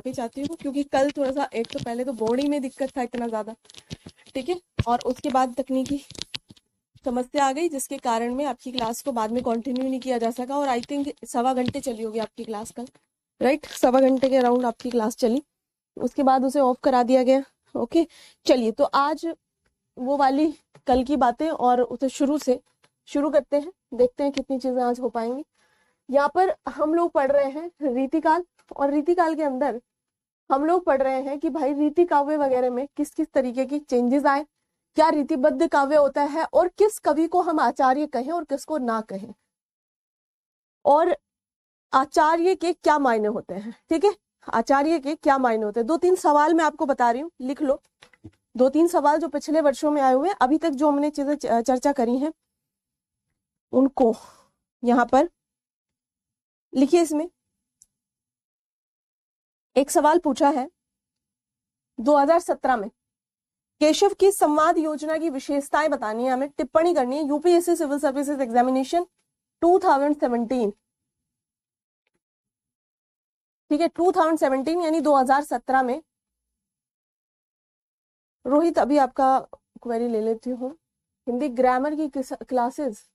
माफी चाहती हूँ, क्योंकि कल थोड़ा सा, एक तो पहले तो बॉडी में दिक्कत था इतना ज्यादा, ठीक है, और उसके बाद तकनीकी समस्या आ गई, जिसके कारण में आपकी क्लास को बाद में कंटिन्यू नहीं किया जा सका। और आई थिंक 1.25 घंटे चली होगी आपकी क्लास कल, राइट, 1.25 घंटे के अराउंड आपकी क्लास चली, उसके बाद उसे ऑफ करा दिया गया। ओके, चलिए, तो आज वो वाली कल की बातें और उसे शुरू करते हैं, देखते हैं कितनी चीजें आज हो पाएंगी। यहाँ पर हम लोग पढ़ रहे हैं रीतिकाल, और रीतिकाल के अंदर हम लोग पढ़ रहे हैं कि भाई रीति काव्य वगैरह में किस किस तरीके की चेंजेस आए, क्या रीतिबद्ध काव्य होता है, और किस कवि को हम आचार्य कहें और किसको ना कहें, और आचार्य के क्या मायने होते हैं। ठीक है, आचार्य के क्या मायने होते हैं। 2-3 सवाल मैं आपको बता रही हूँ, लिख लो। 2-3 सवाल जो पिछले वर्षों में आए हुए हैं, अभी तक जो हमने चीजें चर्चा करी हैं उनको यहाँ पर लिखिए। इसमें एक सवाल पूछा है 2017 में, केशव की संवाद योजना की विशेषताएं बतानी है, हमें टिप्पणी करनी है। यूपीएससी सिविल सर्विसेज एग्जामिनेशन 2017, ठीक है, 2017 यानी 2017 में। रोहित, अभी आपका क्वेरी ले लेती हूँ। हिंदी ग्रामर की क्लासेस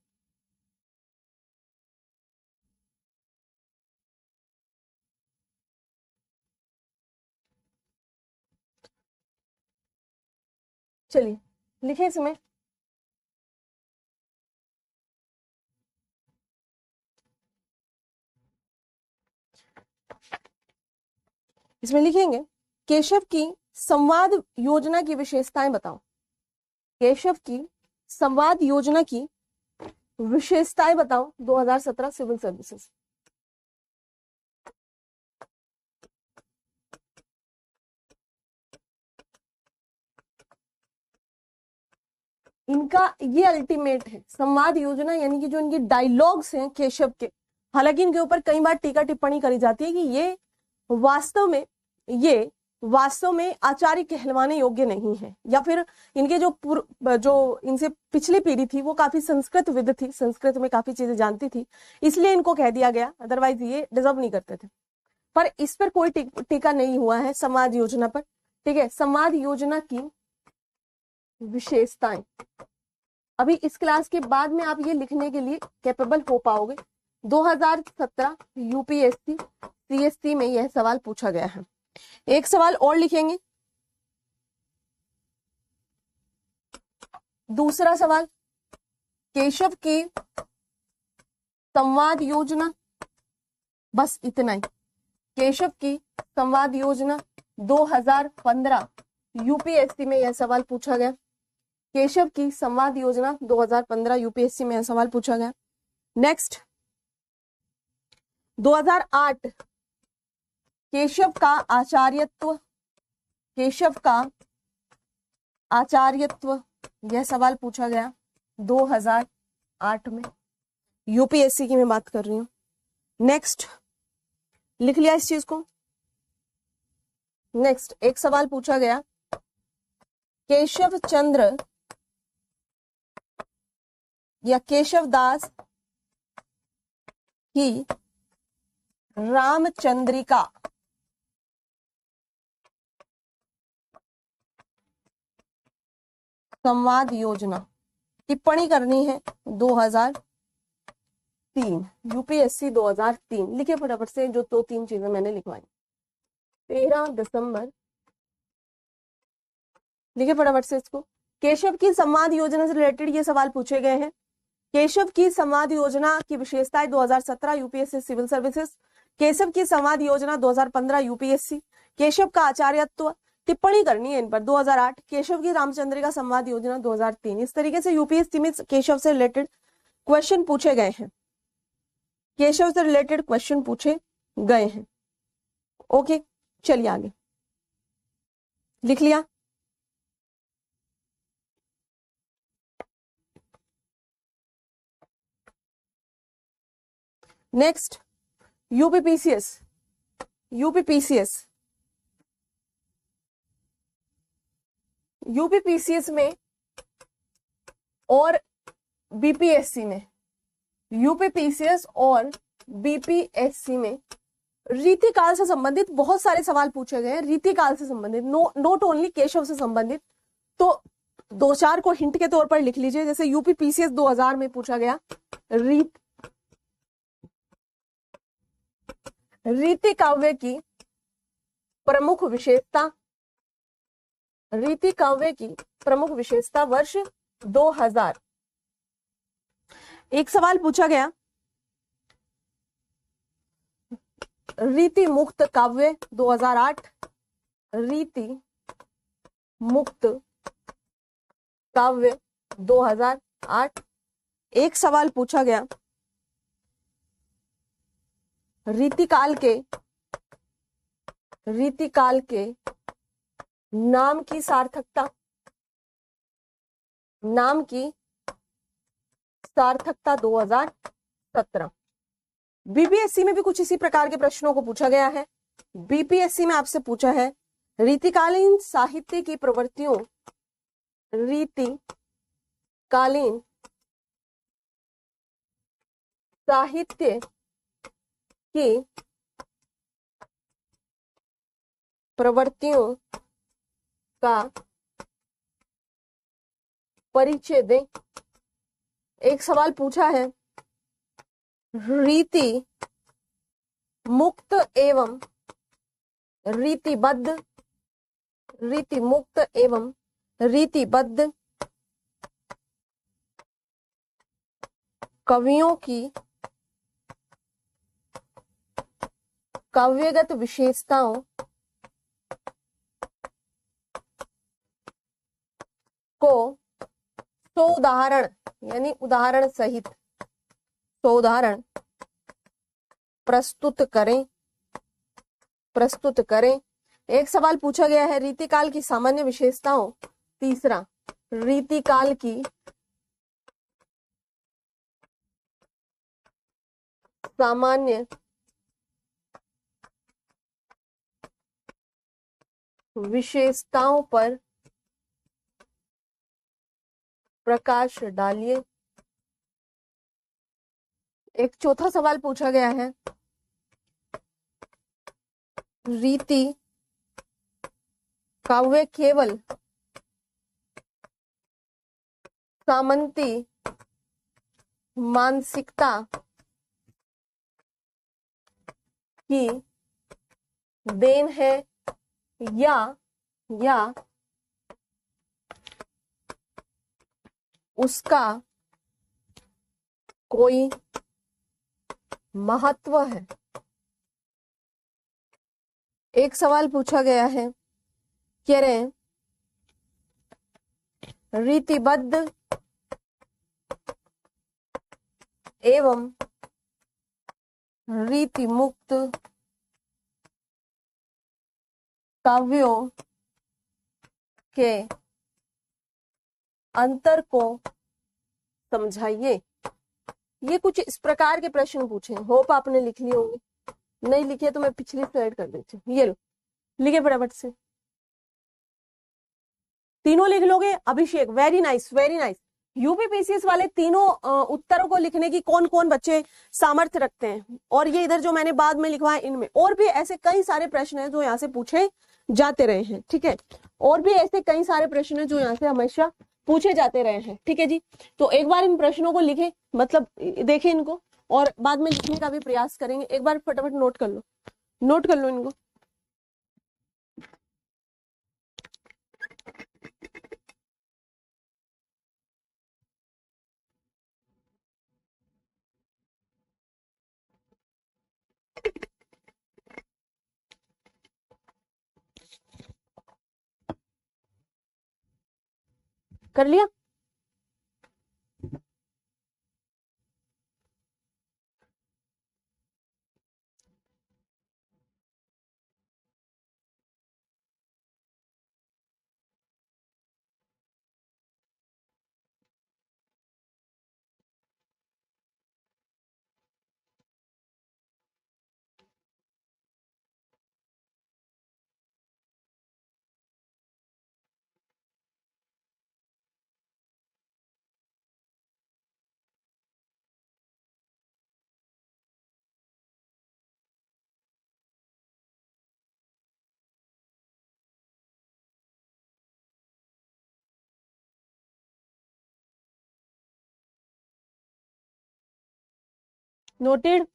चलिए लिखे इसमें। इसमें लिखेंगे केशव की संवाद योजना की विशेषताएं बताओ। केशव की संवाद योजना की विशेषताएं बताओ 2017 सिविल सर्विसेज। इनका ये अल्टीमेट है, संवाद योजना, यानी कि जो इनके डायलॉग्स हैं केशव के, हालांकि इनके ऊपर कई बार टीका टिप्पणी करी जाती है कि ये वास्तव में आचार्य कहलवाने योग्य नहीं है, या फिर इनके जो इनसे पिछली पीढ़ी थी वो काफी संस्कृत विद थी, संस्कृत में काफी चीजें जानती थी, इसलिए इनको कह दिया गया, अदरवाइज ये डिजर्व नहीं करते थे। पर इस पर कोई टीका नहीं हुआ है संवाद योजना पर। ठीक है, संवाद योजना की विशेषताएं अभी इस क्लास के बाद में आप ये लिखने के लिए कैपेबल हो पाओगे। 2017 यूपीएससी सीएससी में यह सवाल पूछा गया है। एक सवाल और लिखेंगे। दूसरा सवाल, केशव की संवाद योजना, बस इतना ही, केशव की संवाद योजना 2015 यूपीएससी में यह सवाल पूछा गया। केशव की संवाद योजना 2015 यूपीएससी में यह सवाल पूछा गया। नेक्स्ट, 2008 केशव का आचार्यत्व यह सवाल पूछा गया 2008 में, यूपीएससी की मैं बात कर रही हूं। नेक्स्ट, लिख लिया इस चीज को। नेक्स्ट एक सवाल पूछा गया, केशव चंद्र या केशव दास की रामचंद्रिका संवाद योजना, टिप्पणी करनी है 2003, यूपीएससी 2003। लिखे फटाफट से जो 2-3 चीजें मैंने लिखवाई। 13 दिसंबर, लिखे फटाफट से इसको। केशव की संवाद योजना से रिलेटेड ये सवाल पूछे गए हैं। केशव की संवाद योजना की विशेषताएं 2017 यूपीएससी सिविल सर्विसेज, केशव की संवाद योजना 2015 यूपीएससी, केशव का आचार्यत्व, टिप्पणी करनी है इन पर 2008, केशव की रामचंद्रिका संवाद योजना 2003। इस तरीके से यूपीएससी में केशव से रिलेटेड क्वेश्चन पूछे गए हैं, केशव से रिलेटेड क्वेश्चन पूछे गए हैं। ओके, चलिए आगे। लिख लिया। नेक्स्ट, यूपीपीसीएस में और बीपीएससी में, यूपीपीसीएस और बीपीएससी में रीतिकाल से संबंधित बहुत सारे सवाल पूछे गए हैं, रीतिकाल से संबंधित, नोट ओनली केशव से संबंधित। तो दो चार को हिंट के तौर पर लिख लीजिए, जैसे यूपी पीसीएस 2000 में पूछा गया रीति काव्य की प्रमुख विशेषता, रीति काव्य की प्रमुख विशेषता वर्ष 2000। एक सवाल पूछा गया रीति मुक्त काव्य 2008, रीति मुक्त काव्य 2008। एक सवाल पूछा गया रीतिकाल के नाम की सार्थकता, नाम की सार्थकता 2017। बीपीएससी में भी कुछ इसी प्रकार के प्रश्नों को पूछा गया है। बीपीएससी में आपसे पूछा है रीतिकालीन साहित्य की प्रवृत्तियों, रीतिकालीन साहित्य की प्रवृत्तियों का परिचय दें। एक सवाल पूछा है रीति मुक्त एवं रीतिबद्ध, रीति मुक्त एवं रीतिबद्ध कवियों की काव्यगत विशेषताओं को सोदाहरण यानी उदाहरण सहित सोदाहरण प्रस्तुत करें। एक सवाल पूछा गया है रीतिकाल की सामान्य विशेषताओं, तीसरा रीतिकाल की सामान्य विशेषताओं पर प्रकाश डालिए। एक चौथा सवाल पूछा गया है रीति काव्य केवल सामंती मानसिकता की देन है या उसका कोई महत्व है। एक सवाल पूछा गया है कह रहे हैं रीतिबद्ध एवं रीति मुक्त काव्यों के अंतर को समझाइए। ये कुछ इस प्रकार के प्रश्न पूछे, होप आपने लिख लिए होंगे, नहीं लिखे तो मैं पिछली स्लाइड कर देती हूँ। ये लो लिखे फटाफट से, तीनों लिख लोगे। Abhishek very nice very nice. UPPCS वाले तीनों उत्तरों को लिखने की कौन कौन बच्चे सामर्थ्य रखते हैं, और ये इधर जो मैंने बाद में लिखवाया इनमें और भी ऐसे कई सारे प्रश्न हैं जो यहाँ से पूछे जाते रहे हैं, ठीक है। और भी ऐसे कई सारे प्रश्न हैं जो यहाँ से हमेशा पूछे जाते रहे हैं, ठीक है जी। तो एक बार इन प्रश्नों को लिखे, मतलब देखें इनको, और बाद में लिखने का भी प्रयास करेंगे। एक बार फटाफट नोट कर लो इनको। कर लिया? नोटेड।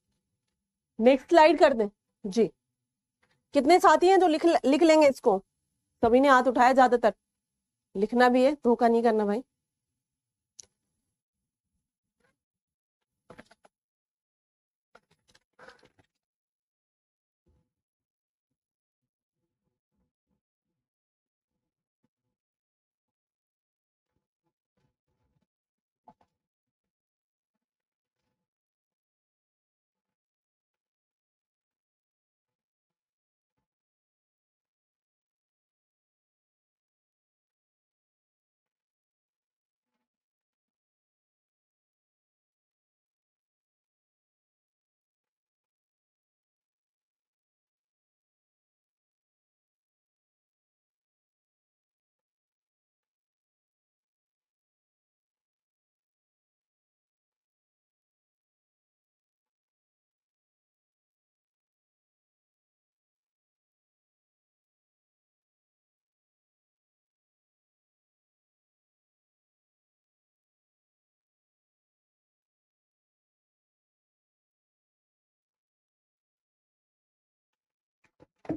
नेक्स्ट स्लाइड कर दें जी। कितने साथी हैं जो लिख लेंगे इसको? सभी ने हाथ उठाया, ज्यादातर लिखना भी है, धोखा नहीं करना भाई।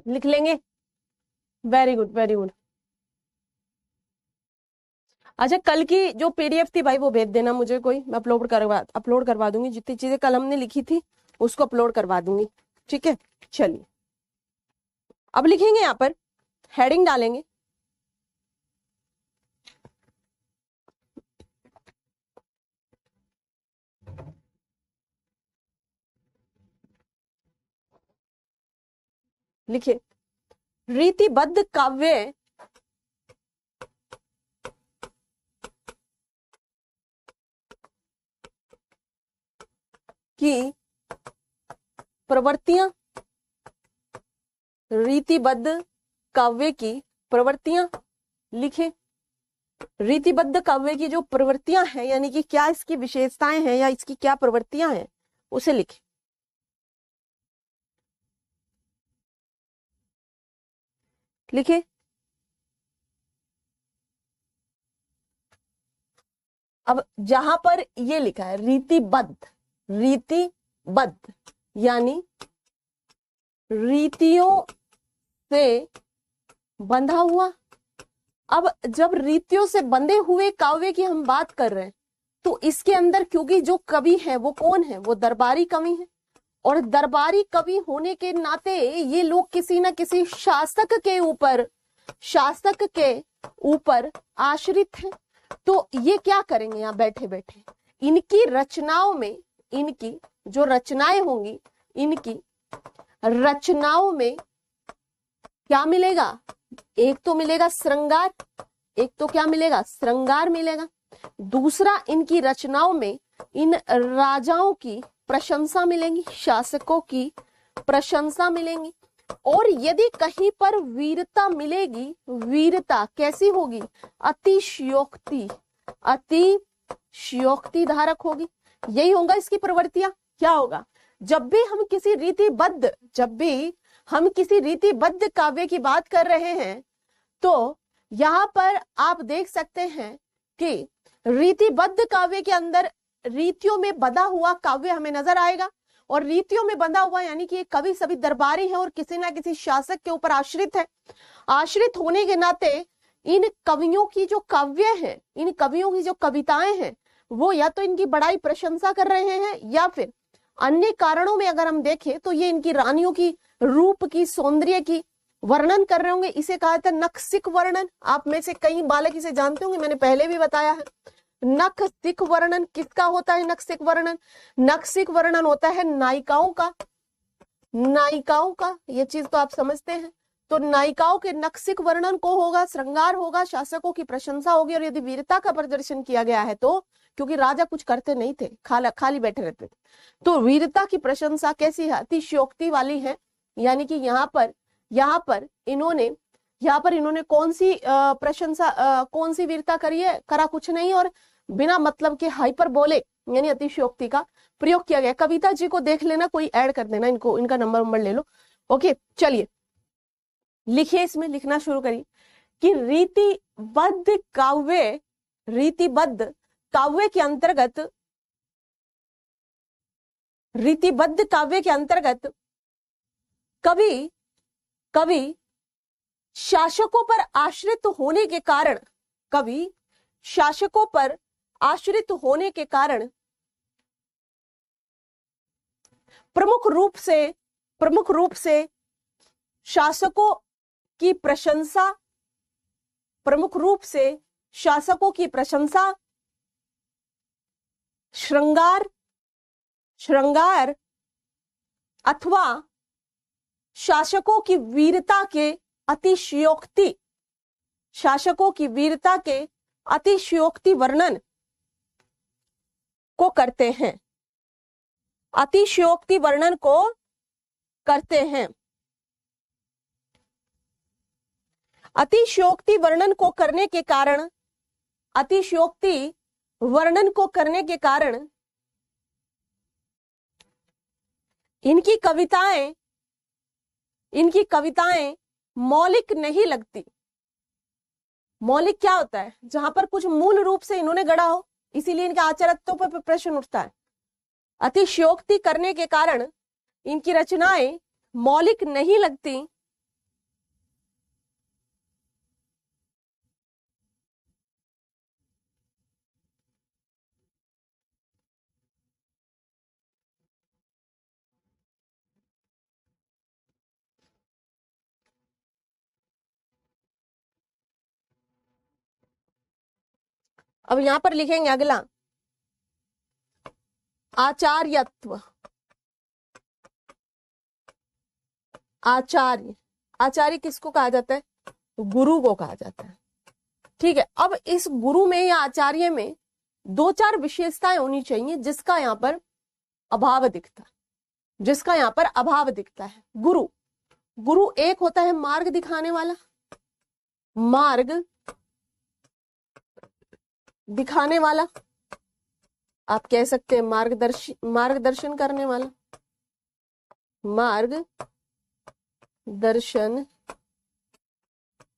लिख लेंगे, वेरी गुड वेरी गुड। अच्छा, कल की जो पीडीएफ थी भाई वो भेज देना मुझे कोई, मैं अपलोड करवा दूंगी। जितनी चीजें कल हमने लिखी थी उसको अपलोड करवा दूंगी, ठीक है। चलिए अब लिखेंगे, यहाँ पर हेडिंग डालेंगे। लिखिए, रीतिबद्ध काव्य की प्रवृत्तियां, रीतिबद्ध काव्य की प्रवृत्तियां लिखें। रीतिबद्ध काव्य की जो प्रवृत्तियां हैं, यानी कि क्या इसकी विशेषताएं हैं या इसकी क्या प्रवृत्तियां हैं, उसे लिखें। लिखे। अब जहां पर ये लिखा है रीतिबद्ध, रीतिबद्ध यानी रीतियों से बंधा हुआ। अब जब रीतियों से बंधे हुए काव्य की हम बात कर रहे हैं तो इसके अंदर क्योंकि जो कवि है वो कौन है, वो दरबारी कवि है, और दरबारी कवि होने के नाते ये लोग किसी न किसी शासक के ऊपर आश्रित हैं। तो ये क्या करेंगे, यहाँ बैठे बैठे इनकी रचनाओं में, इनकी जो रचनाएं होंगी, इनकी रचनाओं में क्या मिलेगा? एक तो मिलेगा श्रृंगार, एक तो क्या मिलेगा? श्रृंगार मिलेगा। दूसरा, इनकी रचनाओं में इन राजाओं की प्रशंसा मिलेंगी, शासकों की प्रशंसा मिलेंगी। और यदि कहीं पर वीरता मिलेगी, वीरता कैसी होगी? अतिशयोक्ति, अतिशयोक्ति धारक होगी। यही होगा इसकी प्रवृत्तियां। क्या होगा? जब भी हम किसी रीतिबद्ध काव्य की बात कर रहे हैं तो यहां पर आप देख सकते हैं कि रीतिबद्ध काव्य के अंदर रीतियों में बंधा हुआ काव्य हमें नजर आएगा। और रीतियों में बंधा हुआ यानी कि ये कवि सभी दरबारी है और किसी ना किसी शासक के ऊपर आश्रित है। आश्रित होने के नाते इन कवियों की जो काव्य है, इन कवियों की जो कविताएं हैं, वो या तो इनकी बड़ाई प्रशंसा कर रहे हैं या फिर अन्य कारणों में अगर हम देखें तो ये इनकी रानियों की रूप की, सौंदर्य की वर्णन कर रहे होंगे। इसे कहा जाता है नखसिक वर्णन। आप में से कई बालक इसे जानते होंगे, मैंने पहले भी बताया है। नखसिक वर्णन किसका होता है? नखसिक वर्णन, नखसिक वर्णन होता है नायिकाओं का, नायिकाओं का। ये चीज तो आप समझते हैं। तो नायिकाओं के नखसिक वर्णन को होगा, श्रृंगार होगा, शासकों की प्रशंसा होगी। और यदि वीरता का प्रदर्शन किया गया है तो, क्योंकि राजा कुछ करते नहीं थे, खाली बैठे रहते थे, तो वीरता की प्रशंसा कैसी है? अतिशयोक्ति वाली है। यानी कि यहाँ पर इन्होंने कौन सी प्रशंसा, कौन सी वीरता करी है? करा कुछ नहीं, और बिना मतलब के हाइपरबोलिक यानी अतिशयोक्ति का प्रयोग किया गया। कविता जी को देख लेना, कोई ऐड कर देना, इनको, इनका नंबर ले लो। ओके, चलिए लिखिए, इसमें लिखना शुरू करिए कि रीतिबद्ध काव्य के अंतर्गत रीतिबद्ध काव्य के अंतर्गत कवि कवि शासकों पर आश्रित होने के कारण, कवि शासकों पर आश्रित होने के कारण प्रमुख रूप से शासकों की प्रशंसा, प्रमुख रूप से शासकों की प्रशंसा, श्रृंगार अथवा शासकों की वीरता के अतिशयोक्ति, शासकों की वीरता के अतिशयोक्ति वर्णन को करते हैं, अतिशयोक्ति वर्णन को करते हैं। अतिशयोक्ति वर्णन को करने के कारण, अतिशयोक्ति वर्णन को करने के कारण इनकी कविताएं मौलिक नहीं लगती। मौलिक क्या होता है? जहां पर कुछ मूल रूप से इन्होंने गढ़ा हो, इसीलिए इनके आचरणों पर प्रश्न उठता है। अतिशयोक्ति करने के कारण इनकी रचनाएं मौलिक नहीं लगती। अब यहां पर लिखेंगे अगला, आचार्यत्व। आचार्य किसको कहा जाता है? गुरु को कहा जाता है। ठीक है, अब इस गुरु में या आचार्य में दो चार विशेषताएं होनी चाहिए जिसका यहाँ पर अभाव दिखता है, जिसका यहाँ पर अभाव दिखता है। गुरु एक होता है मार्ग दिखाने वाला, मार्ग दिखाने वाला, आप कह सकते हैं मार्गदर्शन करने वाला, मार्गदर्शन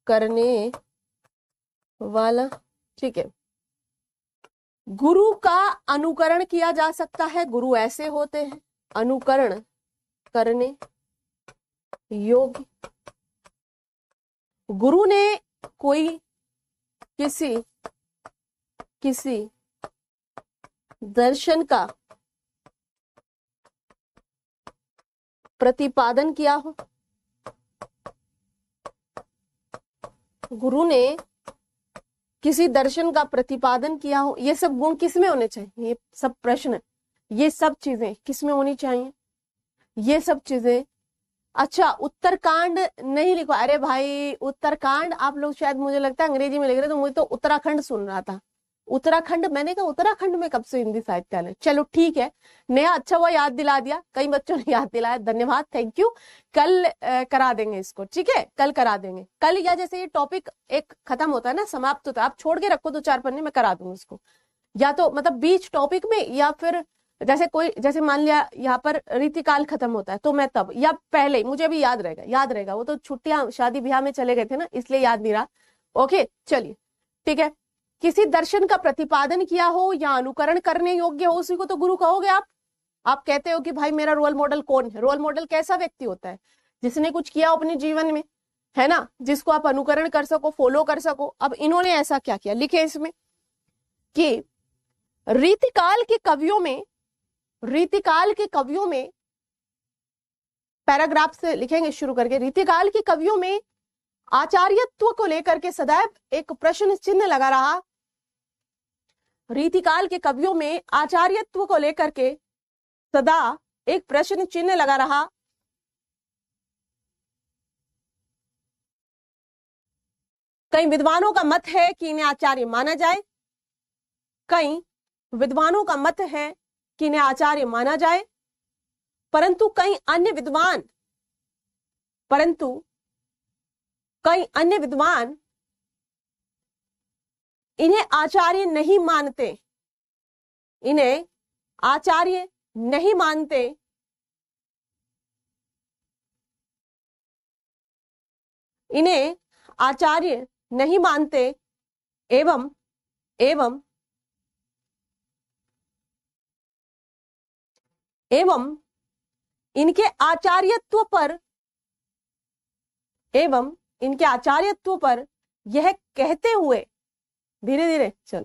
करने वाला। ठीक है, गुरु का अनुकरण किया जा सकता है। गुरु ऐसे होते हैं अनुकरण करने योग्य। गुरु ने कोई किसी दर्शन का प्रतिपादन किया हो, गुरु ने किसी दर्शन का प्रतिपादन किया हो, ये सब गुण किसमें होने चाहिए? ये सब प्रश्न, ये सब चीजें किसमें होनी चाहिए? ये सब चीजें। अच्छा, उत्तरकांड नहीं लिखो। अरे भाई, उत्तरकांड आप लोग शायद, मुझे लगता है अंग्रेजी में लिख रहे, तो मुझे तो उत्तराखंड सुन रहा था। उत्तराखंड, मैंने कहा उत्तराखंड में कब से हिंदी साहित्य है? चलो ठीक है, नया अच्छा हुआ याद दिला दिया, कई बच्चों ने याद दिलाया, धन्यवाद, थैंक यू। कल करा देंगे इसको, ठीक है, कल करा देंगे। कल या जैसे ये टॉपिक एक खत्म होता है ना, समाप्त होता है, आप छोड़ के रखो 2-4 पन्ने, मैं करा दूंगी इसको, या तो मतलब बीच टॉपिक में, या फिर जैसे मान लिया यहाँ पर रीतिकाल खत्म होता है तो मैं तब, या पहले ही, मुझे भी याद रहेगा। वो तो छुट्टियां शादी ब्याह में चले गए थे ना, इसलिए याद नहीं रहा। ओके, चलिए ठीक है। किसी दर्शन का प्रतिपादन किया हो या अनुकरण करने योग्य हो, उसी को तो गुरु कहोगे आप कहते हो कि भाई मेरा रोल मॉडल कौन है? रोल मॉडल कैसा व्यक्ति होता है? जिसने कुछ किया अपने जीवन में, है ना, जिसको आप अनुकरण कर सको, फॉलो कर सको। अब इन्होंने ऐसा क्या किया, लिखे इसमें कि रीतिकाल के कवियों में पैराग्राफ से लिखेंगे शुरू करके, रीतिकाल के कवियों में आचार्यत्व को लेकर के सदैव एक प्रश्न चिन्ह लगा रहा। रीतिकाल के कवियों में आचार्यत्व को लेकर के सदा एक प्रश्न चिन्ह लगा रहा। कई विद्वानों का मत है कि इन्हें आचार्य माना जाए, कई विद्वानों का मत है कि इन्हें आचार्य माना जाए, परंतु कई अन्य विद्वान इन्हें आचार्य नहीं मानते, इन्हें आचार्य नहीं मानते। इन्हें आचार्य नहीं मानते एवं एवं इनके आचार्यत्व पर यह कहते हुए, धीरे धीरे चल,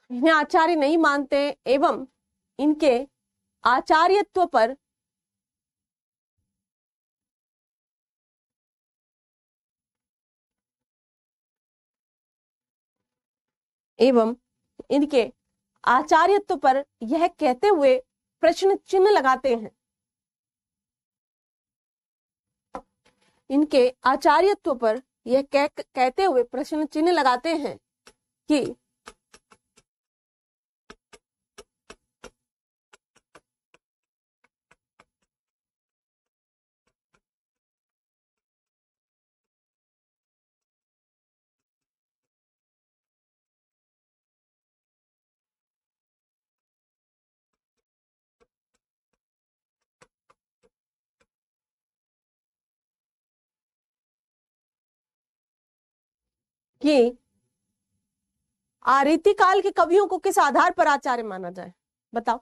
इन्हें आचार्य नहीं मानते एवं इनके आचार्यत्व पर यह कहते हुए प्रश्न चिन्ह लगाते हैं। इनके आचार्यत्व पर यह कहते हुए प्रश्न चिन्ह लगाते हैं कि रीतिकाल के कवियों को किस आधार पर आचार्य माना जाए? बताओ,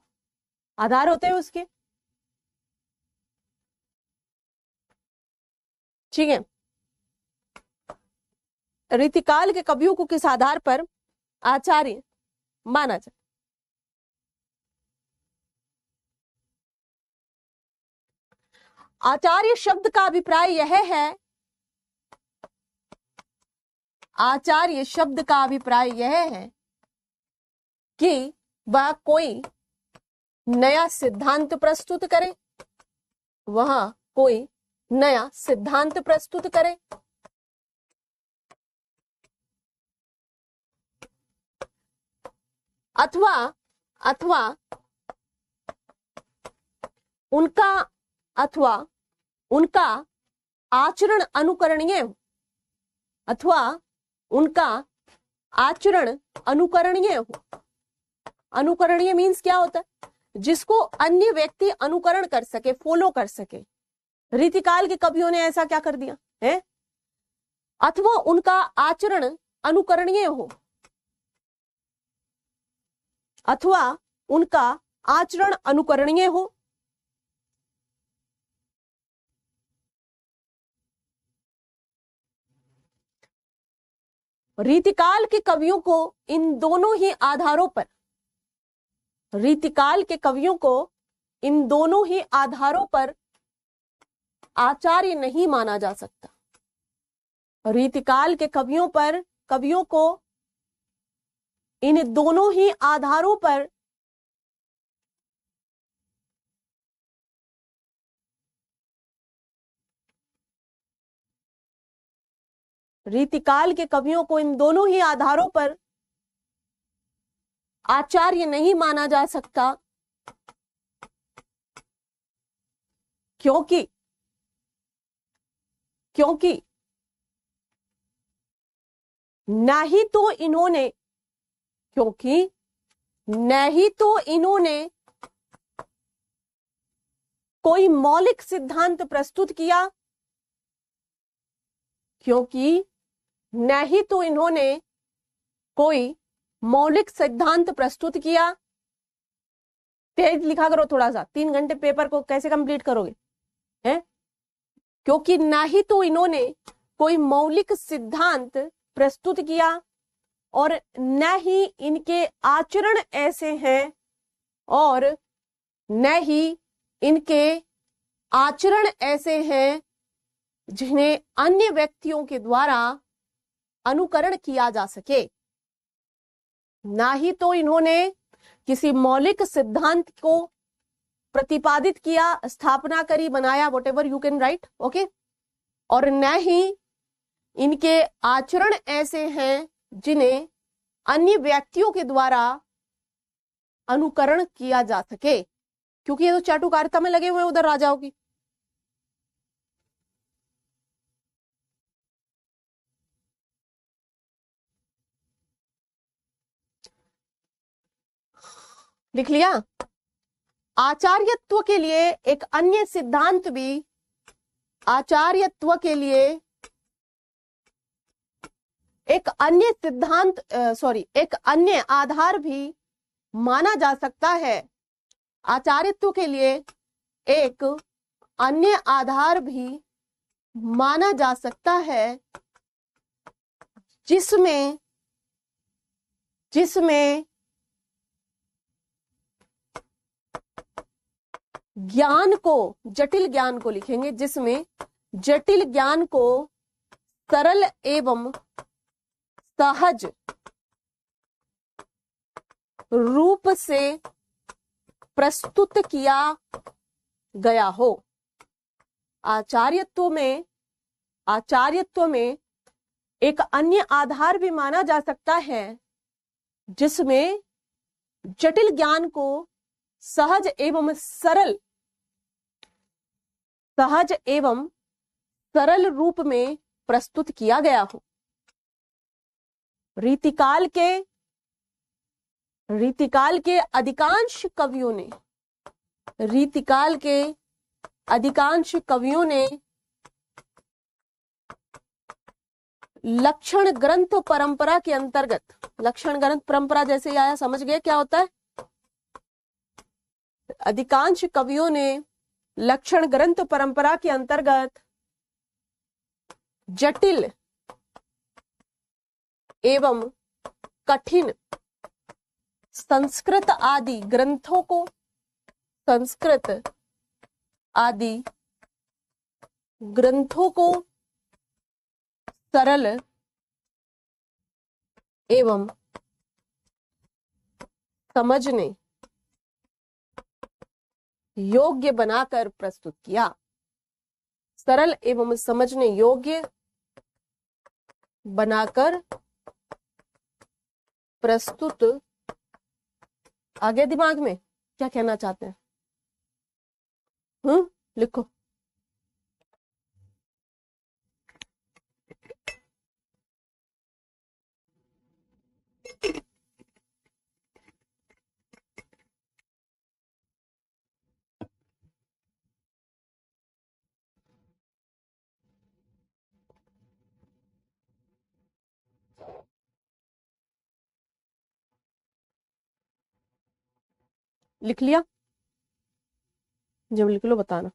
आधार होते हैं उसके, ठीक है। रीतिकाल के कवियों को किस आधार पर आचार्य माना जाए? आचार्य शब्द का अभिप्राय यह है, आचार्य शब्द का अभिप्राय यह है कि वह कोई नया सिद्धांत प्रस्तुत करे, वह कोई नया सिद्धांत प्रस्तुत करे, अथवा उनका आचरण अनुकरणीय, अथवा उनका आचरण अनुकरणीय हो। अनुकरणीय मीन्स क्या होता है? जिसको अन्य व्यक्ति अनुकरण कर सके, फॉलो कर सके। रीतिकाल के कवियों ने ऐसा क्या कर दिया है? अथवा उनका आचरण अनुकरणीय हो, अथवा उनका आचरण अनुकरणीय हो। रीतिकाल के कवियों को इन दोनों ही आधारों पर, रीतिकाल के कवियों को इन दोनों ही आधारों पर आचार्य नहीं माना जा सकता। रीतिकाल के कवियों को इन दोनों ही आधारों पर रीतिकाल के कवियों को इन दोनों ही आधारों पर आचार्य नहीं माना जा सकता, क्योंकि न ही तो इन्होंने कोई मौलिक सिद्धांत प्रस्तुत किया, क्योंकि न ही तो इन्होंने कोई मौलिक सिद्धांत प्रस्तुत किया। तेज लिखा करो थोड़ा सा, 3 घंटे पेपर को कैसे कंप्लीट करोगे हैं? क्योंकि ना ही तो इन्होंने कोई मौलिक सिद्धांत प्रस्तुत किया और न ही इनके आचरण ऐसे हैं, और न ही इनके आचरण ऐसे हैं जिन्हें अन्य व्यक्तियों के द्वारा अनुकरण किया जा सके। ना ही तो इन्होंने किसी मौलिक सिद्धांत को प्रतिपादित किया, स्थापना करी, बनाया, what ever you can write, okay. और न ही इनके आचरण ऐसे हैं जिन्हें अन्य व्यक्तियों के द्वारा अनुकरण किया जा सके, क्योंकि ये तो चाटुकारिता में लगे हुए हैं उधर राजाओं की। लिख लिया। आचार्यत्व के लिए एक अन्य सिद्धांत भी, आचार्यत्व के लिए एक अन्य सिद्धांत एक अन्य आधार भी माना जा सकता है। आचार्यत्व के लिए एक अन्य आधार भी माना जा सकता है जिसमें ज्ञान को, जटिल ज्ञान को लिखेंगे, जिसमें जटिल ज्ञान को सरल एवं सहज रूप से प्रस्तुत किया गया हो। आचार्यत्व में एक अन्य आधार भी माना जा सकता है जिसमें जटिल ज्ञान को सहज एवं सरल रूप में प्रस्तुत किया गया हो। रीतिकाल के अधिकांश कवियों ने लक्षण ग्रंथ परंपरा के अंतर्गत, लक्षण ग्रंथ परंपरा जैसे ही आया समझ गए क्या होता है। अधिकांश कवियों ने लक्षण ग्रंथ परंपरा के अंतर्गत जटिल एवं कठिन संस्कृत आदि ग्रंथों को सरल एवं समझने योग्य बनाकर प्रस्तुत किया। सरल एवं समझने योग्य बनाकर प्रस्तुत। आगे दिमाग में क्या कहना चाहते हैं? लिखो। लिख लिया? जब लिख लो बताना।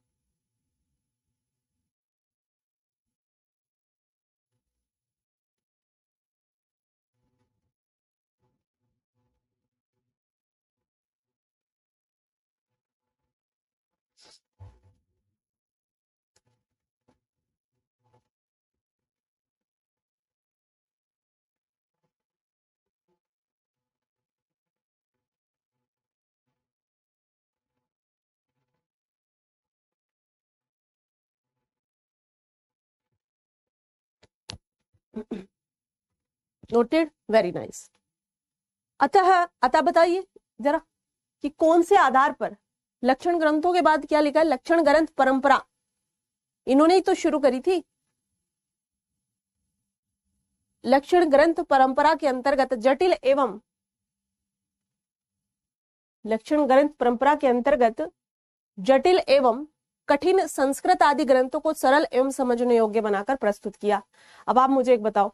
Noted, very nice. अतः बताइए जरा कि कौन से आधार पर, लक्षण ग्रंथों के बाद क्या लिखा है? लक्षण ग्रंथ परंपरा, इन्होंने ही तो शुरू करी थी। लक्षण ग्रंथ परंपरा के अंतर्गत जटिल एवं, लक्षण ग्रंथ परंपरा के अंतर्गत जटिल एवं कठिन संस्कृत आदि ग्रंथों को सरल एवं समझने योग्य बनाकर प्रस्तुत किया। अब आप मुझे एक बताओ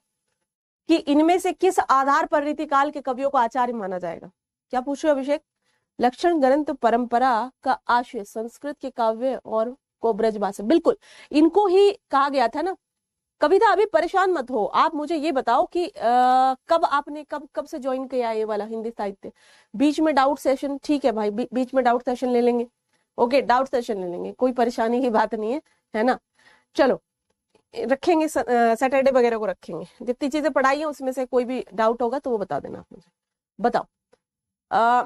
कि इनमें से किस आधार पर रीतिकाल के कवियों को आचार्य माना जाएगा? क्या पूछ रहे हो अभिषेक? लक्षण ग्रंथ परंपरा का आशय संस्कृत के काव्य और को ब्रजभाषा, बिल्कुल इनको ही कहा गया था ना। कविता अभी परेशान मत हो, आप मुझे ये बताओ कि कब आपने कब से ज्वाइन किया ये वाला हिंदी साहित्य? बीच में डाउट सेशन, ठीक है भाई, बीच में डाउट सेशन ले लेंगे। ओके, डाउट सेशन ले लेंगे, कोई परेशानी की बात नहीं है ना। चलो रखेंगे, सैटरडे वगैरह को रखेंगे। जितनी चीजें पढ़ाई है उसमें से कोई भी डाउट होगा तो वो बता देना आप मुझे। बताओ,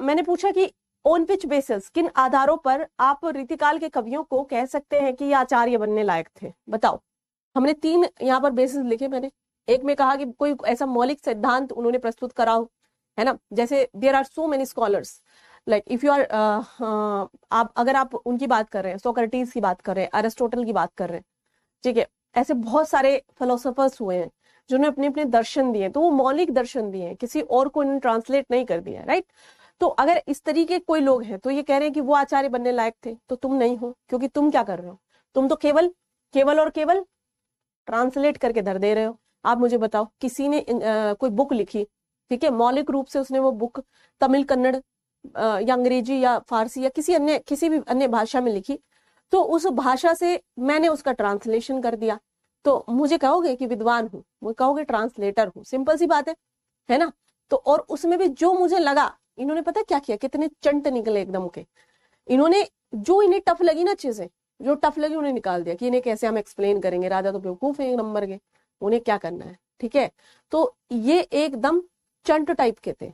मैंने पूछा कि ऑन विच बेसिस, किन आधारों पर आप रीतिकाल के कवियों को कह सकते हैं कि ये आचार्य बनने लायक थे? बताओ। हमने 3 यहाँ पर बेसिस लिखे मैंने। एक में कहा कि कोई ऐसा मौलिक सिद्धांत उन्होंने प्रस्तुत करा हो, है ना। जैसे there are so many scholars, like if you are, अगर आप उनकी बात कर रहे हैं, सोक्रेटिस की बात कर रहे हैं, अरिस्टोटल की बात कर रहे हैं, ठीक है, ऐसे बहुत सारे फिलोसोफर्स हुए हैं जिन्होंने अपने अपने दर्शन दिए, तो वो मौलिक दर्शन दिए हैं, किसी और को इन्होंने ट्रांसलेट नहीं कर दिया, राइट। तो अगर इस तरीके कोई लोग हैं तो ये कह रहे हैं कि वो आचार्य बनने लायक थे, तो तुम नहीं हो, क्योंकि तुम क्या कर रहे हो, तुम तो केवल केवल और केवल ट्रांसलेट करके धर दे रहे हो। आप मुझे बताओ, किसी ने कोई बुक लिखी, ठीक है, मौलिक रूप से उसने वो बुक तमिल, कन्नड़ या अंग्रेजी या फारसी या किसी भी अन्य भाषा में लिखी, तो उस भाषा से मैंने उसका ट्रांसलेशन कर दिया, तो मुझे कहोगे कि विद्वान हूं, मुझे कहोगे ट्रांसलेटर हूं, सिंपल सी बात है ना। तो और उसमें भी जो मुझे लगा, इन्होंने पता क्या किया, कितने चंट निकले एकदम के, इन्होंने जो इन्हें टफ लगी ना चीजें, जो टफ लगी उन्हें निकाल दिया कि इन्हें कैसे हम एक्सप्लेन करेंगे, राजा तो बेवकूफ है एक नंबर के, उन्हें क्या करना है, ठीक है। तो ये एकदम चंट टाइप के थे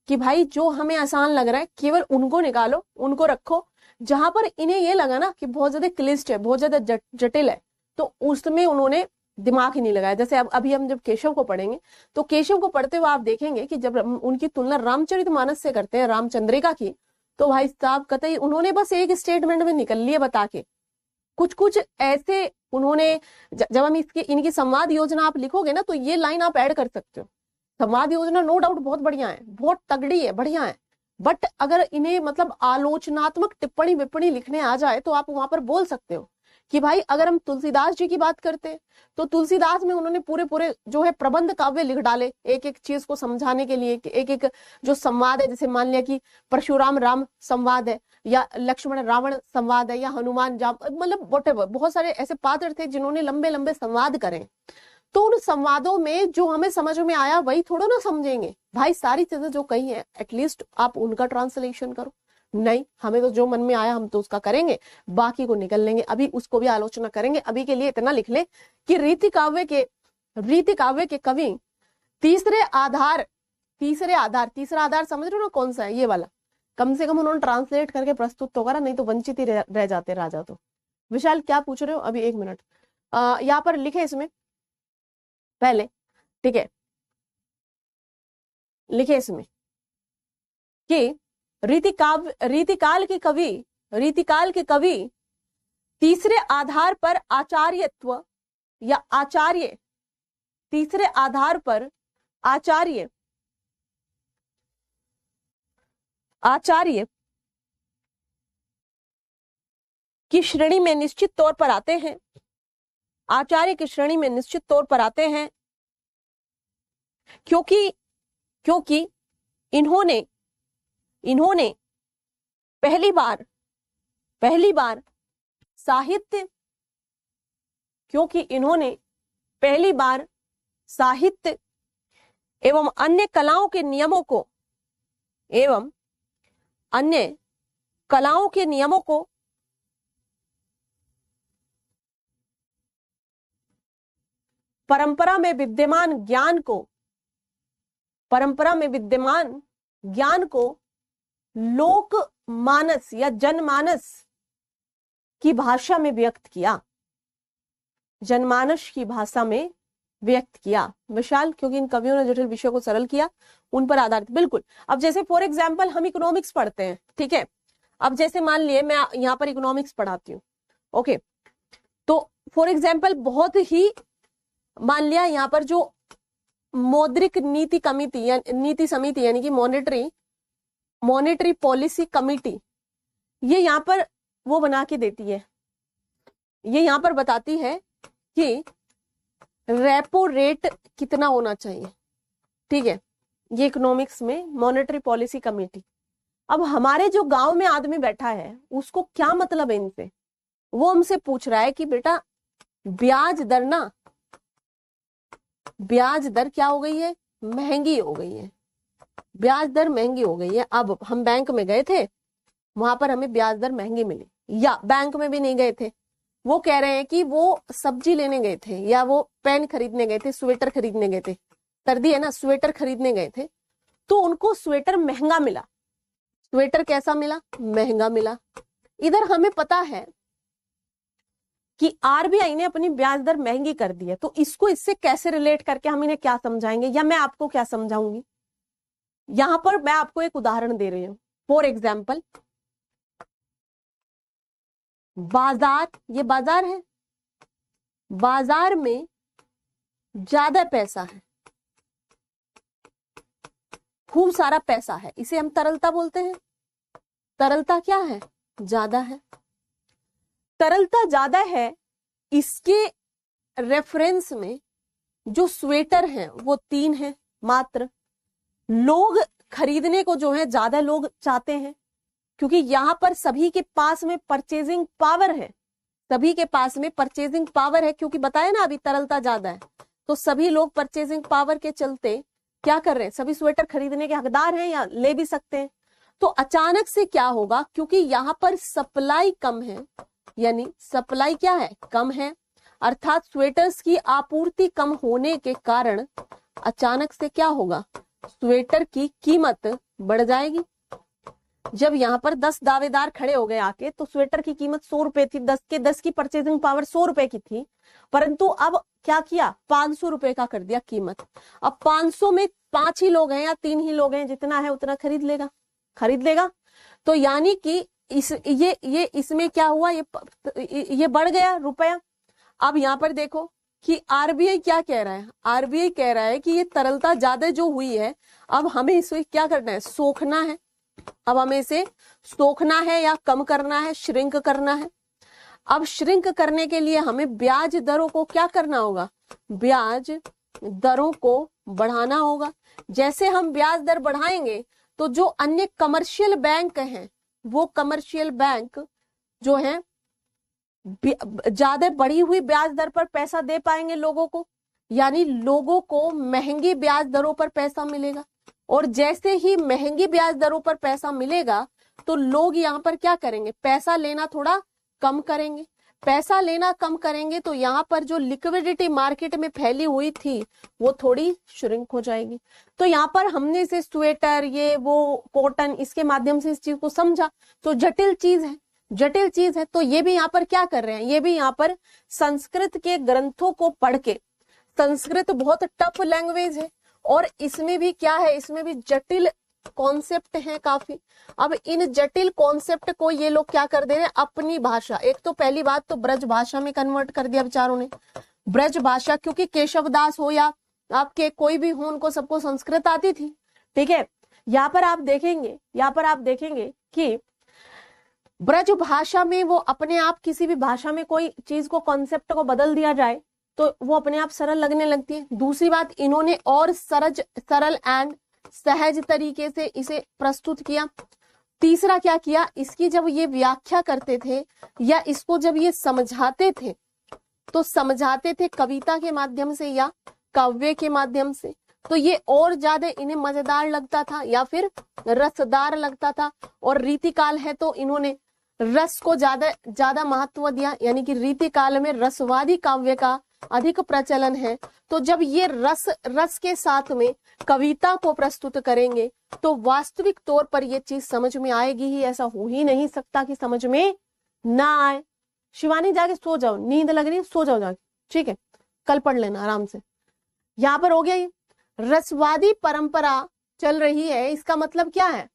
कि भाई जो हमें आसान लग रहा है केवल उनको निकालो, उनको रखो, जहां पर इन्हें ये लगा ना कि बहुत ज्यादा क्लिष्ट है, बहुत ज्यादा जटिल है, तो उसमें उन्होंने दिमाग ही नहीं लगाया। जैसे अब अभी हम जब केशव को पढ़ेंगे, तो केशव को पढ़ते हुए आप देखेंगे कि जब उनकी तुलना रामचरितमानस से करते हैं, रामचंद्रिका की, तो भाई साहब कतई उन्होंने बस एक स्टेटमेंट में निकल लिए बता के, कुछ कुछ ऐसे उन्होंने जब हम इनकी संवाद योजना आप लिखोगे ना, तो ये लाइन आप ऐड कर सकते हो। संवाद योजना नो डाउट बहुत बढ़िया है, बहुत तगड़ी है, बढ़िया है, बट अगर इन्हें मतलब आलोचनात्मक टिप्पणी विप्पणी लिखने आ जाए तो आप वहां पर बोल सकते हो कि भाई अगर हम तुलसीदास जी की बात करते हैं, तो तुलसीदास में उन्होंने पूरे पूरे जो है प्रबंध काव्य लिख डाले, एक एक चीज को समझाने के लिए, एक एक जो संवाद है, जैसे मान लिया कि परशुराम राम संवाद है, या लक्ष्मण रावण संवाद है, या हनुमान जाम, मतलब वॉटेवर, बहुत सारे ऐसे पात्र थे जिन्होंने लंबे लंबे संवाद करे। तो उन संवादों में जो हमें समझ में आया वही थोड़ा ना समझेंगे भाई, सारी चीजें जो कही है एटलीस्ट आप उनका ट्रांसलेशन करो। नहीं, हमें तो जो मन में आया हम तो उसका करेंगे, बाकी को निकल लेंगे, अभी उसको भी आलोचना करेंगे। अभी के लिए इतना लिख ले कि रीति काव्य के कवि तीसरा आधार समझ रहे हो ना कौन सा है, ये वाला कम से कम उन्होंने ट्रांसलेट करके प्रस्तुत तो करा, नहीं तो वंचित ही रह जाते राजा। तो विशाल क्या पूछ रहे हो, अभी एक मिनट, यहाँ पर लिखे इसमें पहले, ठीक है, लिखे इसमें कि रीतिकाल के कवि तीसरे आधार पर आचार्यत्व या आचार्य, तीसरे आधार पर आचार्य की श्रेणी में निश्चित तौर पर आते हैं, आचार्य की श्रेणी में निश्चित तौर पर आते हैं, क्योंकि इन्होंने पहली बार साहित्य, क्योंकि इन्होंने पहली बार साहित्य एवं अन्य कलाओं के नियमों को परंपरा में विद्यमान ज्ञान को लोक मानस या जनमानस की भाषा में व्यक्त किया, जनमानस की भाषा में व्यक्त किया। विशाल, क्योंकि इन कवियों ने जटिल विषयों को सरल किया, उन पर आधारित, बिल्कुल। अब जैसे फॉर एग्जाम्पल हम इकोनॉमिक्स पढ़ते हैं, ठीक है, अब जैसे मान लिए मैं यहाँ पर इकोनॉमिक्स पढ़ाती हूँ, ओके, तो फॉर एग्जाम्पल बहुत ही मान लिया यहाँ पर जो मौद्रिक नीति कमिटी या नीति समिति यानी कि मॉनेटरी पॉलिसी कमिटी, ये यहाँ पर वो बना के देती है, ये यहाँ पर बताती है कि रेपो रेट कितना होना चाहिए, ठीक है, ये इकोनॉमिक्स में मॉनेटरी पॉलिसी कमेटी। अब हमारे जो गांव में आदमी बैठा है उसको क्या मतलब है इनसे, वो हमसे पूछ रहा है कि बेटा ब्याज दर क्या हो गई है, महंगी हो गई है, ब्याज दर महंगी हो गई है। अब हम बैंक में गए थे, वहां पर हमें ब्याज दर महंगी मिली, या बैंक में भी नहीं गए थे, वो कह रहे हैं कि वो सब्जी लेने गए थे, या वो पेन खरीदने गए थे, स्वेटर खरीदने गए थे, सर्दी है ना, स्वेटर खरीदने गए थे, तो उनको स्वेटर महंगा मिला। स्वेटर कैसा मिला, महंगा मिला। इधर हमें पता है कि आरबीआई ने अपनी ब्याज दर महंगी कर दी है, तो इससे कैसे रिलेट करके हम इन्हें क्या समझाएंगे, या मैं आपको क्या समझाऊंगी। यहां पर मैं आपको एक उदाहरण दे रही हूं, फॉर एग्जाम्पल बाजार, ये बाजार है, बाजार में ज्यादा पैसा है, खूब सारा पैसा है, इसे हम तरलता बोलते हैं। तरलता क्या है? ज्यादा है। तरलता ज्यादा है, इसके रेफरेंस में जो स्वेटर हैं वो 3 हैं मात्र। लोग खरीदने को जो है ज्यादा लोग चाहते हैं, क्योंकि यहां पर सभी के पास में परचेजिंग पावर है, सभी के पास में परचेजिंग पावर है, क्योंकि बताया ना अभी तरलता ज्यादा है, तो सभी लोग परचेजिंग पावर के चलते क्या कर रहे हैं, सभी स्वेटर खरीदने के हकदार हैं या ले भी सकते हैं। तो अचानक से क्या होगा, क्योंकि यहां पर सप्लाई कम है, यानी सप्लाई क्या है, कम है, अर्थात स्वेटर्स की आपूर्ति कम होने के कारण अचानक से क्या होगा, स्वेटर की कीमत बढ़ जाएगी। जब यहाँ पर 10 दावेदार खड़े हो गए आके, तो स्वेटर की कीमत 100 रुपए थी, 10 की परचेजिंग पावर 100 रुपए की थी, परंतु अब क्या किया, 500 रुपए का कर दिया कीमत। अब 500 में 5 ही लोग हैं या 3 ही लोग हैं, जितना है उतना खरीद लेगा। तो यानी कि ये इसमें क्या हुआ, ये बढ़ गया रुपया। अब यहाँ पर देखो कि आरबीआई क्या कह रहा है, आरबीआई कह रहा है कि ये तरलता ज्यादा जो हुई है, अब हमें इसे क्या करना है, सोखना है। अब हमें इसे सोखना है या कम करना है, श्रिंक करना है। अब श्रिंक करने के लिए हमें ब्याज दरों को क्या करना होगा, ब्याज दरों को बढ़ाना होगा। जैसे हम ब्याज दर बढ़ाएंगे तो जो अन्य कमर्शियल बैंक हैं, वो कमर्शियल बैंक जो है ज्यादा बढ़ी हुई ब्याज दर पर पैसा दे पाएंगे लोगों को, यानी लोगों को महंगी ब्याज दरों पर पैसा मिलेगा। और जैसे ही महंगी ब्याज दरों पर पैसा मिलेगा तो लोग यहाँ पर क्या करेंगे, पैसा लेना थोड़ा कम करेंगे। पैसा लेना कम करेंगे तो यहाँ पर जो लिक्विडिटी मार्केट में फैली हुई थी वो थोड़ी श्रिंक हो जाएगी। तो यहाँ पर हमने इसे स्वेटर, ये वो कॉटन, इसके माध्यम से इस चीज को समझा। तो जटिल चीज है। तो ये भी यहाँ पर क्या कर रहे हैं, ये भी यहाँ पर संस्कृत के ग्रंथों को पढ़ के, संस्कृत बहुत टफ लैंग्वेज है और इसमें भी क्या है, इसमें भी जटिल कॉन्सेप्ट है काफी। अब इन जटिल कॉन्सेप्ट को ये लोग क्या कर दे रहे हैं, अपनी भाषा, एक तो पहली बात तो ब्रज भाषा में कन्वर्ट कर दिया बेचारों ने। ब्रज भाषा, क्योंकि केशवदास हो या आपके कोई भी हो, उनको सबको संस्कृत आती थी, ठीक है। यहाँ पर आप देखेंगे कि ब्रज भाषा में वो अपने आप, किसी भी भाषा में कोई चीज को, कॉन्सेप्ट को बदल दिया जाए तो वो अपने आप सरल लगने लगती है। दूसरी बात, इन्होंने और सरल एंड सहज तरीके से इसे प्रस्तुत किया। तीसरा क्या किया, इसकी जब ये व्याख्या करते थे या इसको जब ये समझाते थे तो समझाते थे कविता के माध्यम से या काव्य के माध्यम से, तो ये और ज्यादा इन्हें मजेदार लगता था या फिर रसदार लगता था। और रीतिकाल है तो इन्होंने रस को ज्यादा महत्व दिया, यानी कि रीतिकाल में रसवादी काव्य का अधिक प्रचलन है। तो जब ये रस के साथ में कविता को प्रस्तुत करेंगे तो वास्तविक तौर पर ये चीज समझ में आएगी ही, ऐसा हो ही नहीं सकता कि समझ में ना आए। शिवानी जाके सो जाओ, नींद लग रही है, सो जाओ जाके, ठीक है, कल पढ़ लेना आराम से। यहाँ पर हो गया, ये रसवादी परंपरा चल रही है। इसका मतलब क्या है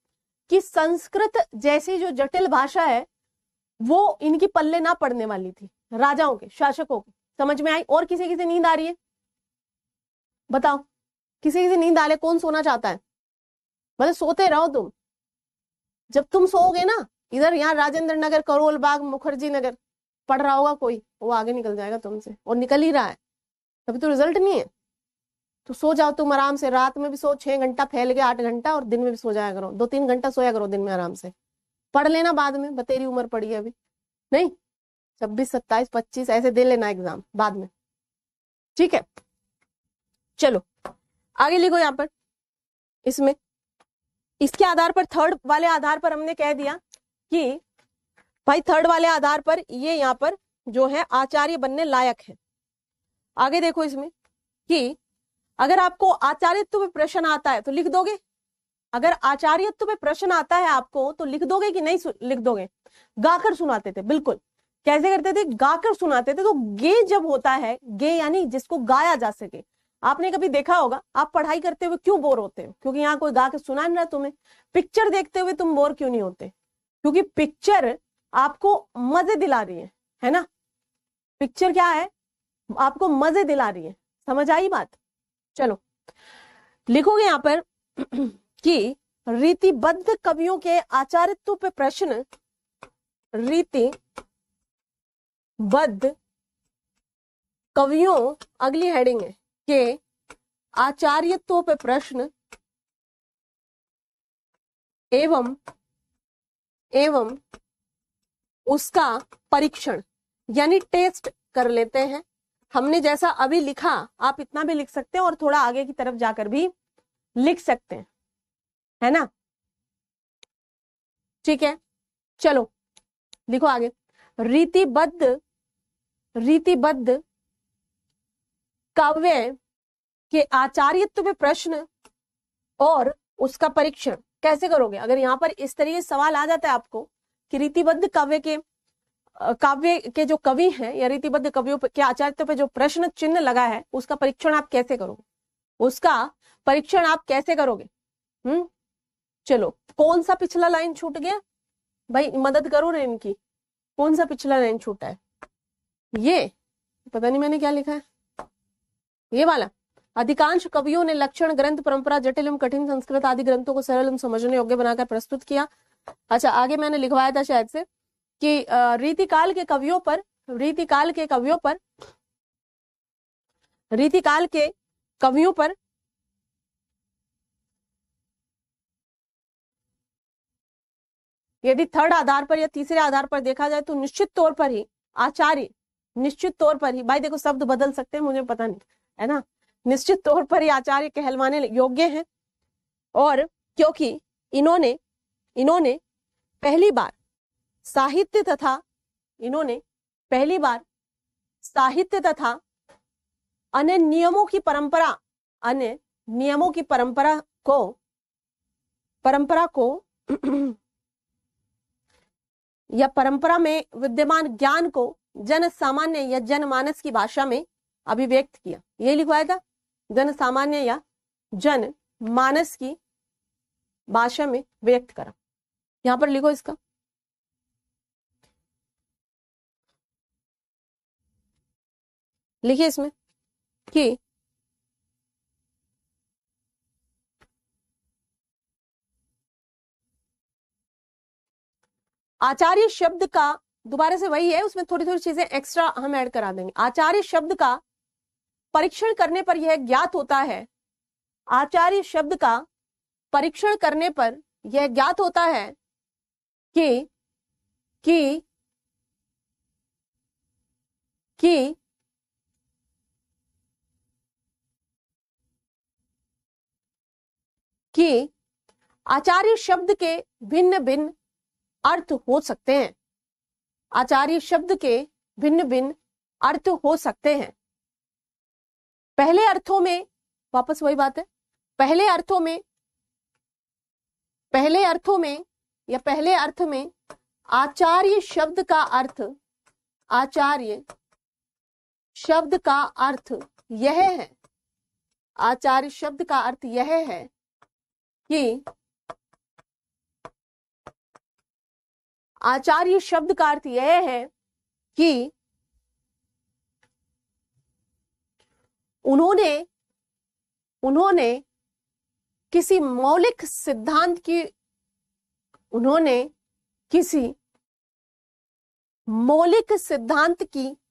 कि संस्कृत जैसी जो जटिल भाषा है वो इनकी पल्ले ना पड़ने वाली थी, राजाओं के, शासकों के। समझ में आई? और किसी किसी नींद आ रही है, बताओ, किसी किसी नींद आ रही है? कौन सोना चाहता है? मतलब सोते रहो तुम, जब तुम सोओगे ना, इधर यहाँ राजेंद्र नगर, करोल बाग, मुखर्जी नगर पढ़ रहा होगा कोई, वो आगे निकल जाएगा तुमसे, और निकल ही रहा है, तभी तो रिजल्ट नहीं है। तो सो जाओ तुम आराम से, रात में भी सो, 6 घंटा फैल गया, 8 घंटा, और दिन में भी सो जाया करो, 2-3 घंटा सोया करो दिन में आराम से। पढ़ लेना बाद में, बतेरी उम्र पड़ी है अभी, नहीं 26, 27, 25 ऐसे दे लेना एग्जाम बाद में, ठीक है। चलो आगे लिखो यहाँ पर, इसमें इसके आधार पर, थर्ड वाले आधार पर हमने कह दिया कि भाई थर्ड वाले आधार पर ये यहाँ पर जो है आचार्य बनने लायक है। आगे देखो इसमें कि अगर आपको आचार्यत्व में प्रश्न आता है तो लिख दोगे, अगर आचार्यत्व में प्रश्न आता है आपको तो लिख दोगे कि नहीं लिख दोगे? गाकर सुनाते थे, बिल्कुल। कैसे करते थे? गाकर सुनाते थे। तो गे जब होता है, गे यानी जिसको गाया जा सके। आपने कभी देखा होगा, आप पढ़ाई करते हुए क्यों बोर होते हो? क्योंकि यहाँ कोई गा के सुना नहीं रहा तुम्हें। पिक्चर देखते हुए तुम बोर क्यों नहीं होते? क्योंकि पिक्चर आपको मजे दिला रही है ना। पिक्चर क्या है? आपको मजे दिला रही है। समझ आई बात? चलो लिखोगे यहाँ पर कि रीतिबद्ध कवियों के आचार्यत्व पे प्रश्न, रीतिबद्ध कवियों, अगली हेडिंग है, के आचार्यत्व पे प्रश्न एवं उसका परीक्षण, यानी टेस्ट कर लेते हैं। हमने जैसा अभी लिखा आप इतना भी लिख सकते हैं और थोड़ा आगे की तरफ जाकर भी लिख सकते हैं, है ना? ठीक है, चलो लिखो आगे। रीतिबद्ध काव्य के आचार्यत्व पे प्रश्न और उसका परीक्षण कैसे करोगे? अगर यहाँ पर इस तरीके से सवाल आ जाता है आपको कि रीतिबद्ध काव्य के जो कवि हैं या रीतिबद्ध कवियों के आचार्यत्व पे जो प्रश्न चिन्ह लगा है उसका परीक्षण आप कैसे करोगे? चलो, कौन सा पिछला लाइन छूट गया भाई, मदद करो रे इनकी। कौन सा पिछला लाइन छूटा है? ये पता नहीं मैंने क्या लिखा है, ये वाला। अधिकांश कवियों ने लक्षण ग्रंथ परंपरा जटिल एवं कठिन संस्कृत आदि ग्रंथों को सरल एवं समझने योग्य बनाकर प्रस्तुत किया। अच्छा, आगे मैंने लिखवाया था शायद से कि रीतिकाल के कवियों पर यदि थर्ड आधार पर या तीसरे आधार पर देखा जाए तो निश्चित तौर पर ही भाई देखो शब्द बदल सकते हैं, मुझे पता नहीं, है ना? निश्चित तौर पर ही आचार्य कहलवाने योग्य हैं, और क्योंकि इन्होंने पहली बार साहित्य तथा अन्य नियमों की परंपरा को या परंपरा में विद्यमान ज्ञान को जन सामान्य या जनमानस की भाषा में अभिव्यक्त किया। ये लिखवाया था, जन सामान्य या जन मानस की भाषा में व्यक्त करा। यहां पर लिखो इसका, लिखिए इसमें कि आचार्य शब्द का, दोबारा से वही है, उसमें थोड़ी थोड़ी चीजें एक्स्ट्रा हम ऐड करा देंगे। आचार्य शब्द का परीक्षण करने पर यह ज्ञात होता है, आचार्य शब्द का परीक्षण करने पर यह ज्ञात होता है कि आचार्य शब्द के भिन्न भिन्न अर्थ हो सकते हैं। आचार्य शब्द के भिन्न भिन्न अर्थ हो सकते हैं। पहले अर्थों में, वापस वही बात है, पहले अर्थ में आचार्य शब्द का अर्थ यह है, आचार्य शब्द का अर्थ यह है कि आचार्य शब्द का अर्थ यह है कि उन्होंने किसी मौलिक सिद्धांत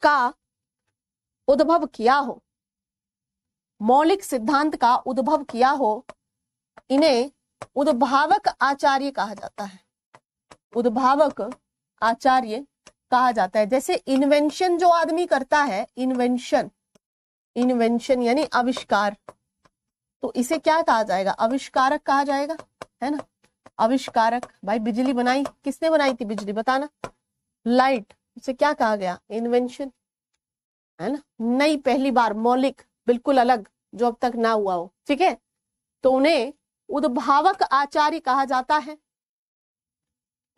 का उद्भव किया हो, मौलिक सिद्धांत का उद्भव किया हो। इन्हें उद्भावक आचार्य कहा जाता है, उद्भावक आचार्य कहा जाता है। जैसे इन्वेंशन जो आदमी करता है, इन्वेंशन यानी आविष्कार, तो इसे क्या कहा जाएगा? आविष्कारक कहा जाएगा, है ना? आविष्कारक। भाई बिजली बनाई, किसने बनाई थी बिजली, बताना? लाइट, उसे क्या कहा गया? इन्वेंशन, है ना? नई, पहली बार, मौलिक, बिल्कुल अलग, जो अब तक ना हुआ हो, ठीक है? तो उन्हें उद्भावक आचार्य कहा जाता है,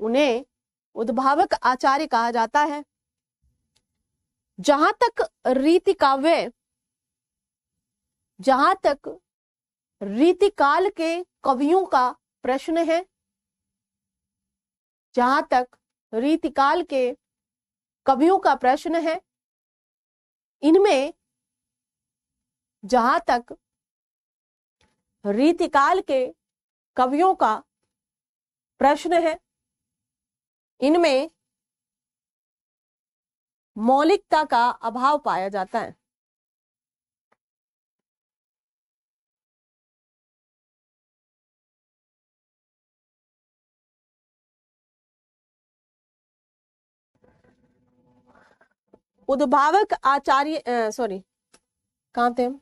उन्हें उद्भावक आचार्य कहा जाता है। जहां तक रीतिकाल के कवियों का प्रश्न है, जहां तक रीतिकाल के कवियों का प्रश्न है, इनमें जहां तक रीतिकाल के कवियों का प्रश्न है, इनमें मौलिकता का अभाव पाया जाता है। उद्भावक आचार्य सॉरी कहाँ थे हम?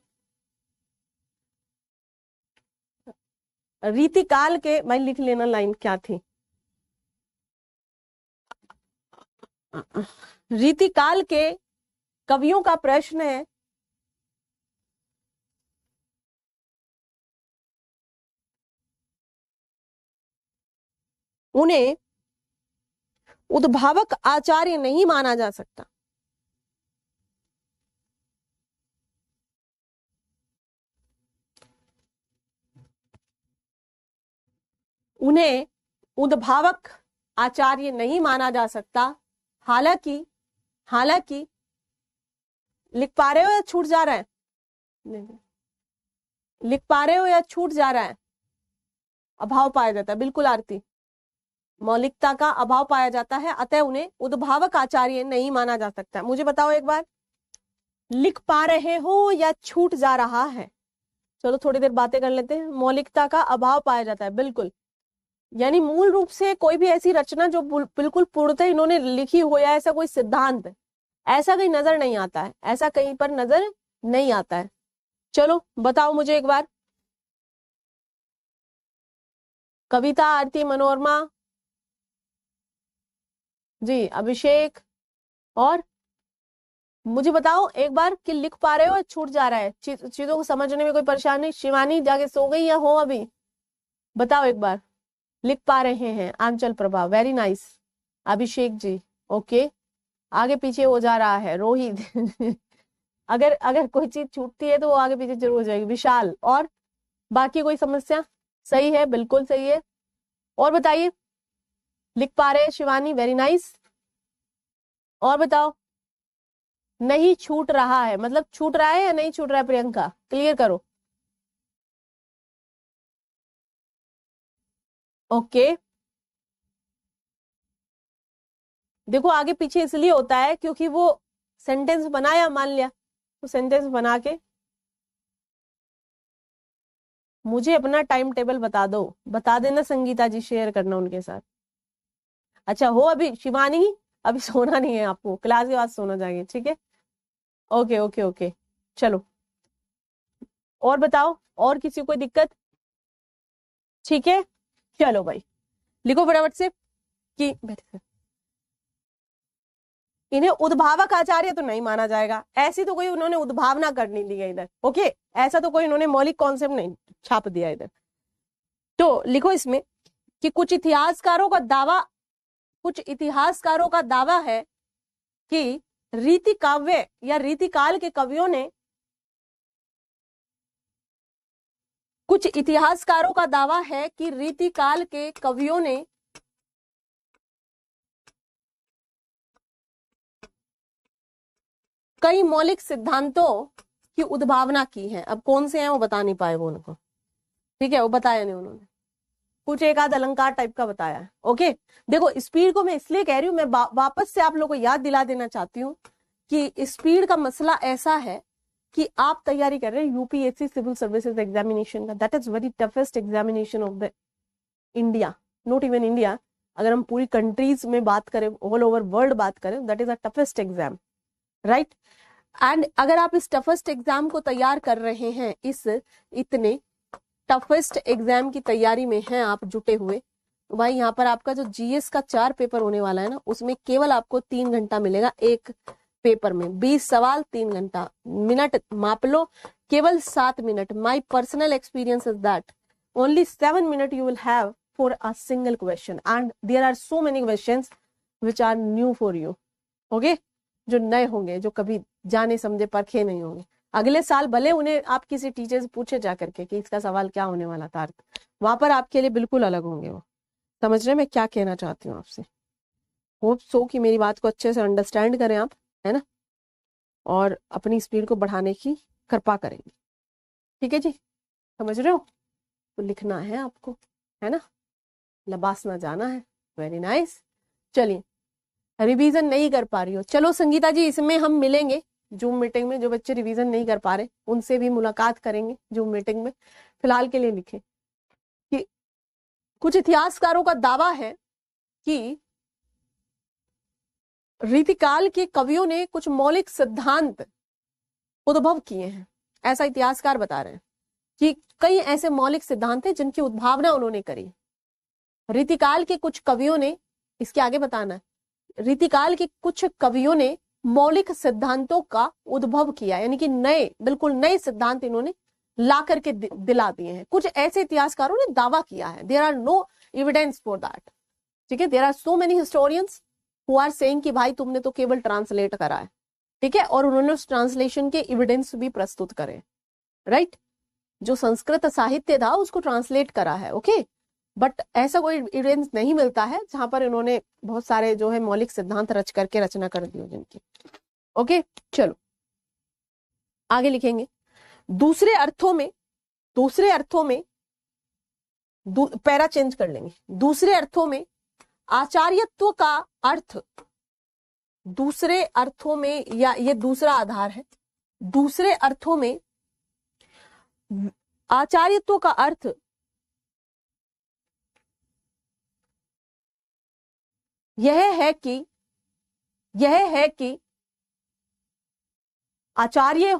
रीतिकाल के, भाई लिख लेना लाइन क्या थी। रीतिकाल के कवियों का प्रश्न है, उन्हें उद्भावक आचार्य नहीं माना जा सकता। उन्हें उद्भावक आचार्य नहीं माना जा सकता। हालांकि हालांकि लिख पा रहे हो या छूट जा रहा है? नहीं, लिख पा रहे हो या छूट जा रहा है? अभाव पाया जाता है, बिल्कुल आरती, मौलिकता का अभाव पाया जाता है, अतः उन्हें उद्भावक आचार्य नहीं माना जा सकता। मुझे बताओ एक बार, लिख पा रहे हो या छूट जा रहा है? चलो थोड़ी देर बातें कर लेते हैं। मौलिकता का अभाव पाया जाता है, बिल्कुल, यानी मूल रूप से कोई भी ऐसी रचना जो बिल्कुल पूर्णतः इन्होंने लिखी हो या ऐसा कोई सिद्धांत, ऐसा कहीं नजर नहीं आता है, ऐसा कहीं पर नजर नहीं आता है। चलो बताओ मुझे एक बार, कविता, आरती, मनोरमा जी, अभिषेक, और मुझे बताओ एक बार कि लिख पा रहे हो या छूट जा रहा है? चीजों को समझने में कोई परेशानी? शिवानी जाके सो गई या हो अभी? बताओ एक बार, लिख पा रहे हैं? आंचल Prabha, very nice. Abhishek ji, okay, आगे पीछे हो जा रहा है। रोहित अगर अगर कोई चीज छूटती है तो वो आगे पीछे जरूर हो जाएगी। विशाल, और बाकी कोई समस्या? सही है, बिल्कुल सही है। और बताइए, लिख पा रहे हैं? Shivani, very nice. और बताओ, नहीं छूट रहा है मतलब छूट रहा है या नहीं छूट रहा है? प्रियंका क्लियर करो। ओके, देखो आगे पीछे इसलिए होता है क्योंकि वो सेंटेंस बनाया, मान लिया, तो सेंटेंस बना के मुझे अपना टाइम टेबल बता दो, बता देना संगीता जी, शेयर करना उनके साथ। अच्छा हो अभी शिवानी, अभी सोना नहीं है आपको, क्लास के बाद सोना जाएंगे, ठीक है? ओके ओके ओके, चलो और बताओ, और किसी को कोई दिक्कत? ठीक है, चलो भाई लिखो फटाफट से कि इन्हें उद्भावक आचार्य तो नहीं माना जाएगा। ऐसी तो कोई उन्होंने उद्भावना कर नहीं ली है इधर, ओके, ऐसा तो कोई उन्होंने मौलिक कॉन्सेप्ट नहीं छाप दिया इधर। तो लिखो इसमें कि कुछ इतिहासकारों का दावा है कि रीति काव्य या रीतिकाल के कवियों ने, कुछ इतिहासकारों का दावा है कि रीतिकाल के कवियों ने कई मौलिक सिद्धांतों की उद्भावना की है। अब कौन से हैं वो बता नहीं पाए वो उनको, ठीक है, वो बताया नहीं उन्होंने, कुछ एक आध अलंकार टाइप का बताया है। ओके, देखो स्पीड को मैं इसलिए कह रही हूँ, मैं वापस से आप लोगों को याद दिला देना चाहती हूँ कि स्पीड का मसला ऐसा है कि आप तैयारी कर रहे हैं यूपीएससी सिविल सर्विसेज एग्जामिनेशन का, that is very toughest examination of the India, not even India, अगर हम पूरी कंट्रीज में बात करें, ऑल ओवर वर्ल्ड बात करें, that is a toughest exam, right? And अगर आप इस टफेस्ट एग्जाम को तैयार कर रहे हैं, इस इतने टफेस्ट एग्जाम की तैयारी में हैं आप जुटे हुए, तो भाई यहाँ पर आपका जो जीएस का 4 पेपर होने वाला है ना, उसमें केवल आपको 3 घंटा मिलेगा। एक पेपर में 20 सवाल, 3 घंटा, मिनट माप लो, केवल 7 मिनट। My personal experience is that only 7 minute you will have for a single question, and there are so many questions which are new for you, okay, जो नए होंगे, जो कभी जाने समझे परखे नहीं होंगे। अगले साल भले उन्हें आप किसी टीचर से पूछे जा करके कि इसका सवाल क्या होने वाला था, वहां पर आपके लिए बिल्कुल अलग होंगे वो। समझ रहे मैं क्या कहना चाहती हूँ आपसे? होप सो कि मेरी बात को अच्छे से अंडरस्टैंड करें आप, है ना, और अपनी स्पीड को बढ़ाने की कृपा करेंगे, ठीक है जी? समझ रहे हो? तो लिखना है आपको, है ना, लबासना जाना है, वेरी नाइस। चलिए, रिवीजन नहीं कर पा रही हो, चलो संगीता जी इसमें हम मिलेंगे जूम मीटिंग में। जो बच्चे रिवीजन नहीं कर पा रहे उनसे भी मुलाकात करेंगे जूम मीटिंग में। फिलहाल के लिए लिखें कि कुछ इतिहासकारों का दावा है कि रीतिकाल के कवियों ने कुछ मौलिक सिद्धांत उद्भव किए हैं। ऐसा इतिहासकार बता रहे हैं कि कई ऐसे मौलिक सिद्धांत हैं जिनकी उद्भावना उन्होंने करी। रीतिकाल के कुछ कवियों ने, इसके आगे बताना है, रीतिकाल के कुछ कवियों ने मौलिक सिद्धांतों का उद्भव किया, यानी कि नए, बिल्कुल नए सिद्धांत इन्होंने ला करके दिला दिए हैं। कुछ ऐसे इतिहासकारों ने दावा किया है, there are no evidence for that. ठीक है, there are so many historians who are saying कि भाई तुमने तो केवल ट्रांसलेट करा है, ठीक है, और उन्होंने उस ट्रांसलेशन के एविडेंस भी प्रस्तुत करे, राइट। जो संस्कृत साहित्य था उसको ट्रांसलेट करा है, ओके, बट ऐसा कोई एविडेंस नहीं मिलता है जहां पर इन्होंने बहुत सारे जो है मौलिक सिद्धांत रच करके रचना कर दी हो जिनकी। ओके, चलो आगे लिखेंगे। दूसरे अर्थों में पैरा चेंज कर लेंगे। दूसरे अर्थों में आचार्यत्व का अर्थ, दूसरे अर्थों में, या ये दूसरा आधार है, दूसरे अर्थों में आचार्यत्व का अर्थ यह है कि आचार्य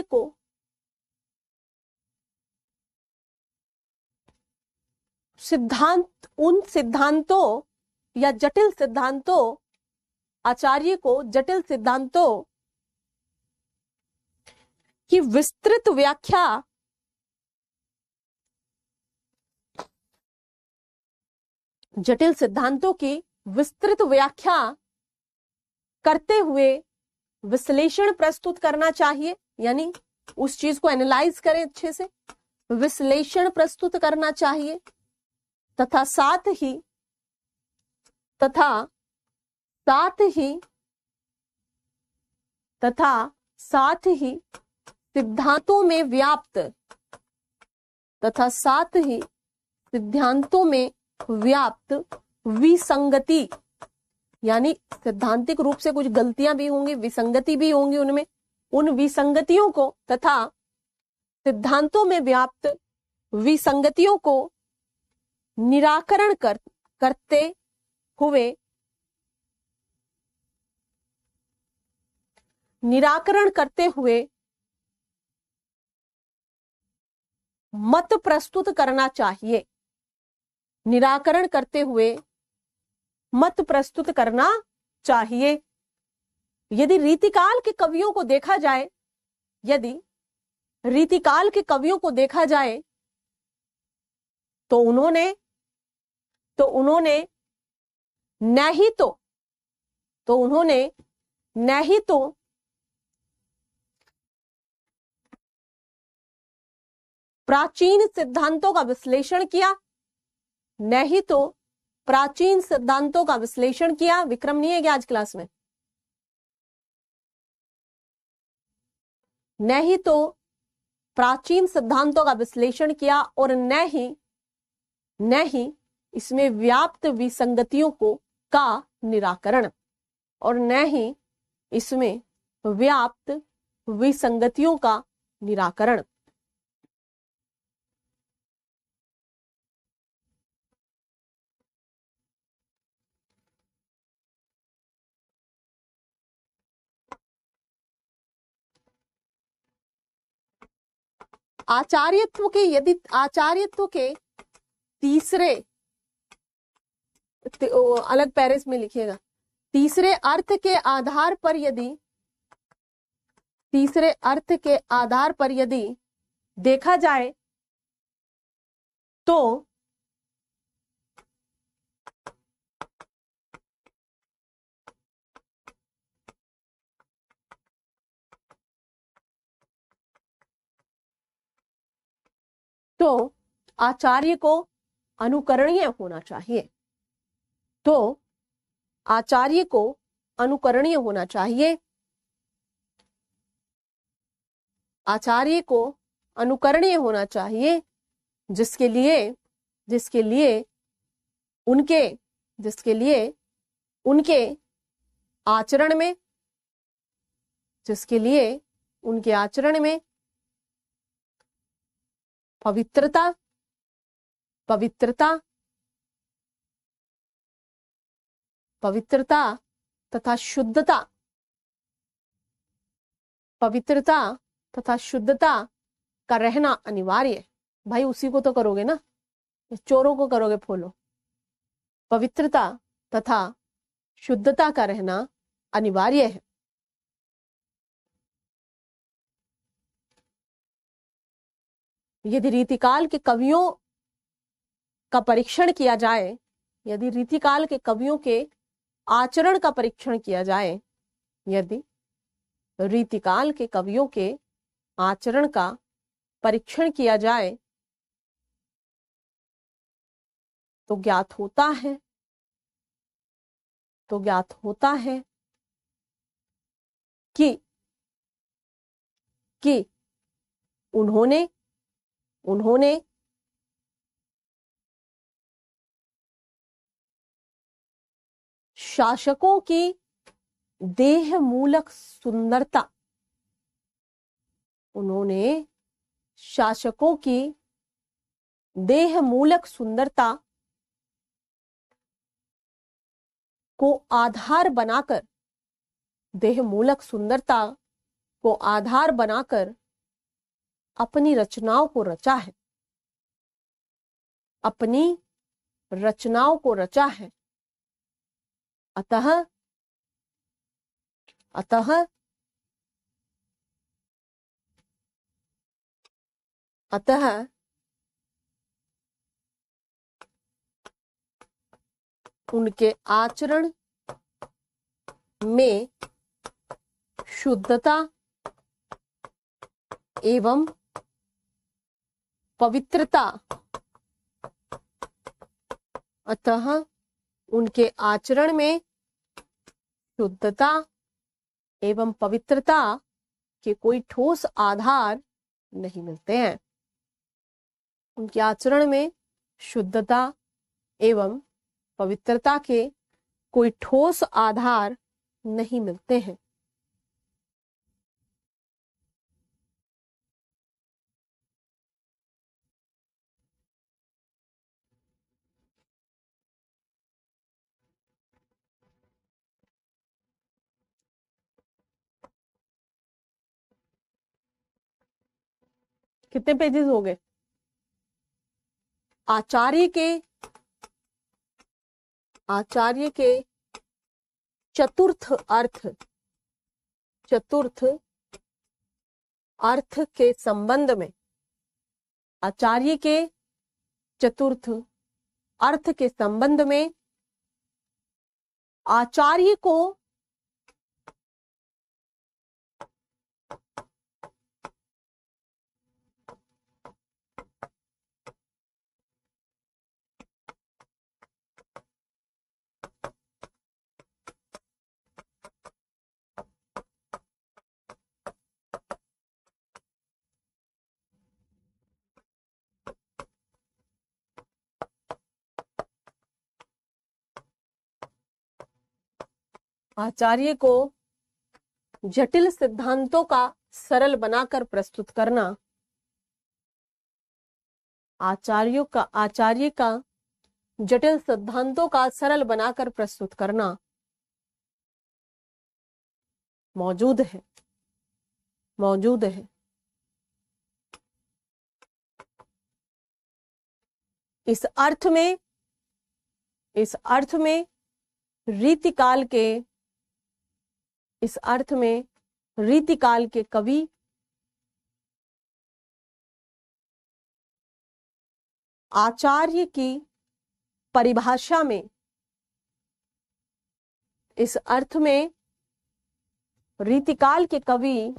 को सिद्धांत, उन सिद्धांतों या जटिल सिद्धांतों, आचार्य को जटिल सिद्धांतों की विस्तृत व्याख्या करते हुए विश्लेषण प्रस्तुत करना चाहिए, यानी उस चीज को एनालाइज करें अच्छे से, विश्लेषण प्रस्तुत करना चाहिए, तथा साथ ही सिद्धांतों में व्याप्त विसंगति, यानी सैद्धांतिक रूप से कुछ गलतियां भी होंगी, विसंगति भी होंगी उनमें, उन विसंगतियों को तथा सिद्धांतों में व्याप्त विसंगतियों को निराकरण करते हुए मत प्रस्तुत करना चाहिए। निराकरण करते हुए मत प्रस्तुत करना चाहिए। यदि रीतिकाल के कवियों को देखा जाए, तो उन्होंने नहीं तो प्राचीन सिद्धांतों का विश्लेषण किया, विक्रम नहीं है क्या आज क्लास में? नहीं तो प्राचीन सिद्धांतों का विश्लेषण किया, और न ही इसमें व्याप्त विसंगतियों का निराकरण, और न ही इसमें व्याप्त विसंगतियों का निराकरण। आचार्यत्व के तीसरे, अलग पैरेस में लिखिएगा, तीसरे अर्थ के आधार पर यदि देखा जाए तो आचार्य को अनुकरणीय होना चाहिए। अनुकरणीय होना चाहिए, जिसके लिए जिसके लिए उनके जिसके लिए उनके आचरण में जिसके लिए उनके आचरण में पवित्रता पवित्रता पवित्रता तथा शुद्धता पवित्रता तथा शुद्धता का रहना अनिवार्य है। भाई उसी को तो करोगे ना, चोरों को करोगे फॉलो। पवित्रता तथा शुद्धता का रहना अनिवार्य है। यदि रीतिकाल के कवियों का परीक्षण किया जाए, यदि रीतिकाल के कवियों के आचरण का परीक्षण किया जाए, यदि रीतिकाल के कवियों के आचरण का परीक्षण किया जाए, तो ज्ञात होता है कि उन्होंने शासकों की देह मूलक सुंदरता उन्होंने शासकों की देह मूलक सुंदरता को आधार बनाकर देह मूलक सुंदरता को आधार बनाकर अपनी रचनाओं को रचा है, अपनी रचनाओं को रचा है। अतः अतः अतः उनके आचरण में शुद्धता एवं पवित्रता अतः उनके आचरण में शुद्धता एवं पवित्रता के कोई ठोस आधार नहीं मिलते हैं। उनके आचरण में शुद्धता एवं पवित्रता के कोई ठोस आधार नहीं मिलते हैं। कितने पेजेस हो गए? आचार्य के चतुर्थ अर्थ के संबंध में आचार्य के चतुर्थ अर्थ के संबंध में आचार्य को जटिल सिद्धांतों का सरल बनाकर प्रस्तुत करना आचार्य का जटिल सिद्धांतों का सरल बनाकर प्रस्तुत करना मौजूद है। इस अर्थ में रीतिकाल के कवि आचार्य की परिभाषा में इस अर्थ में रीतिकाल के कवि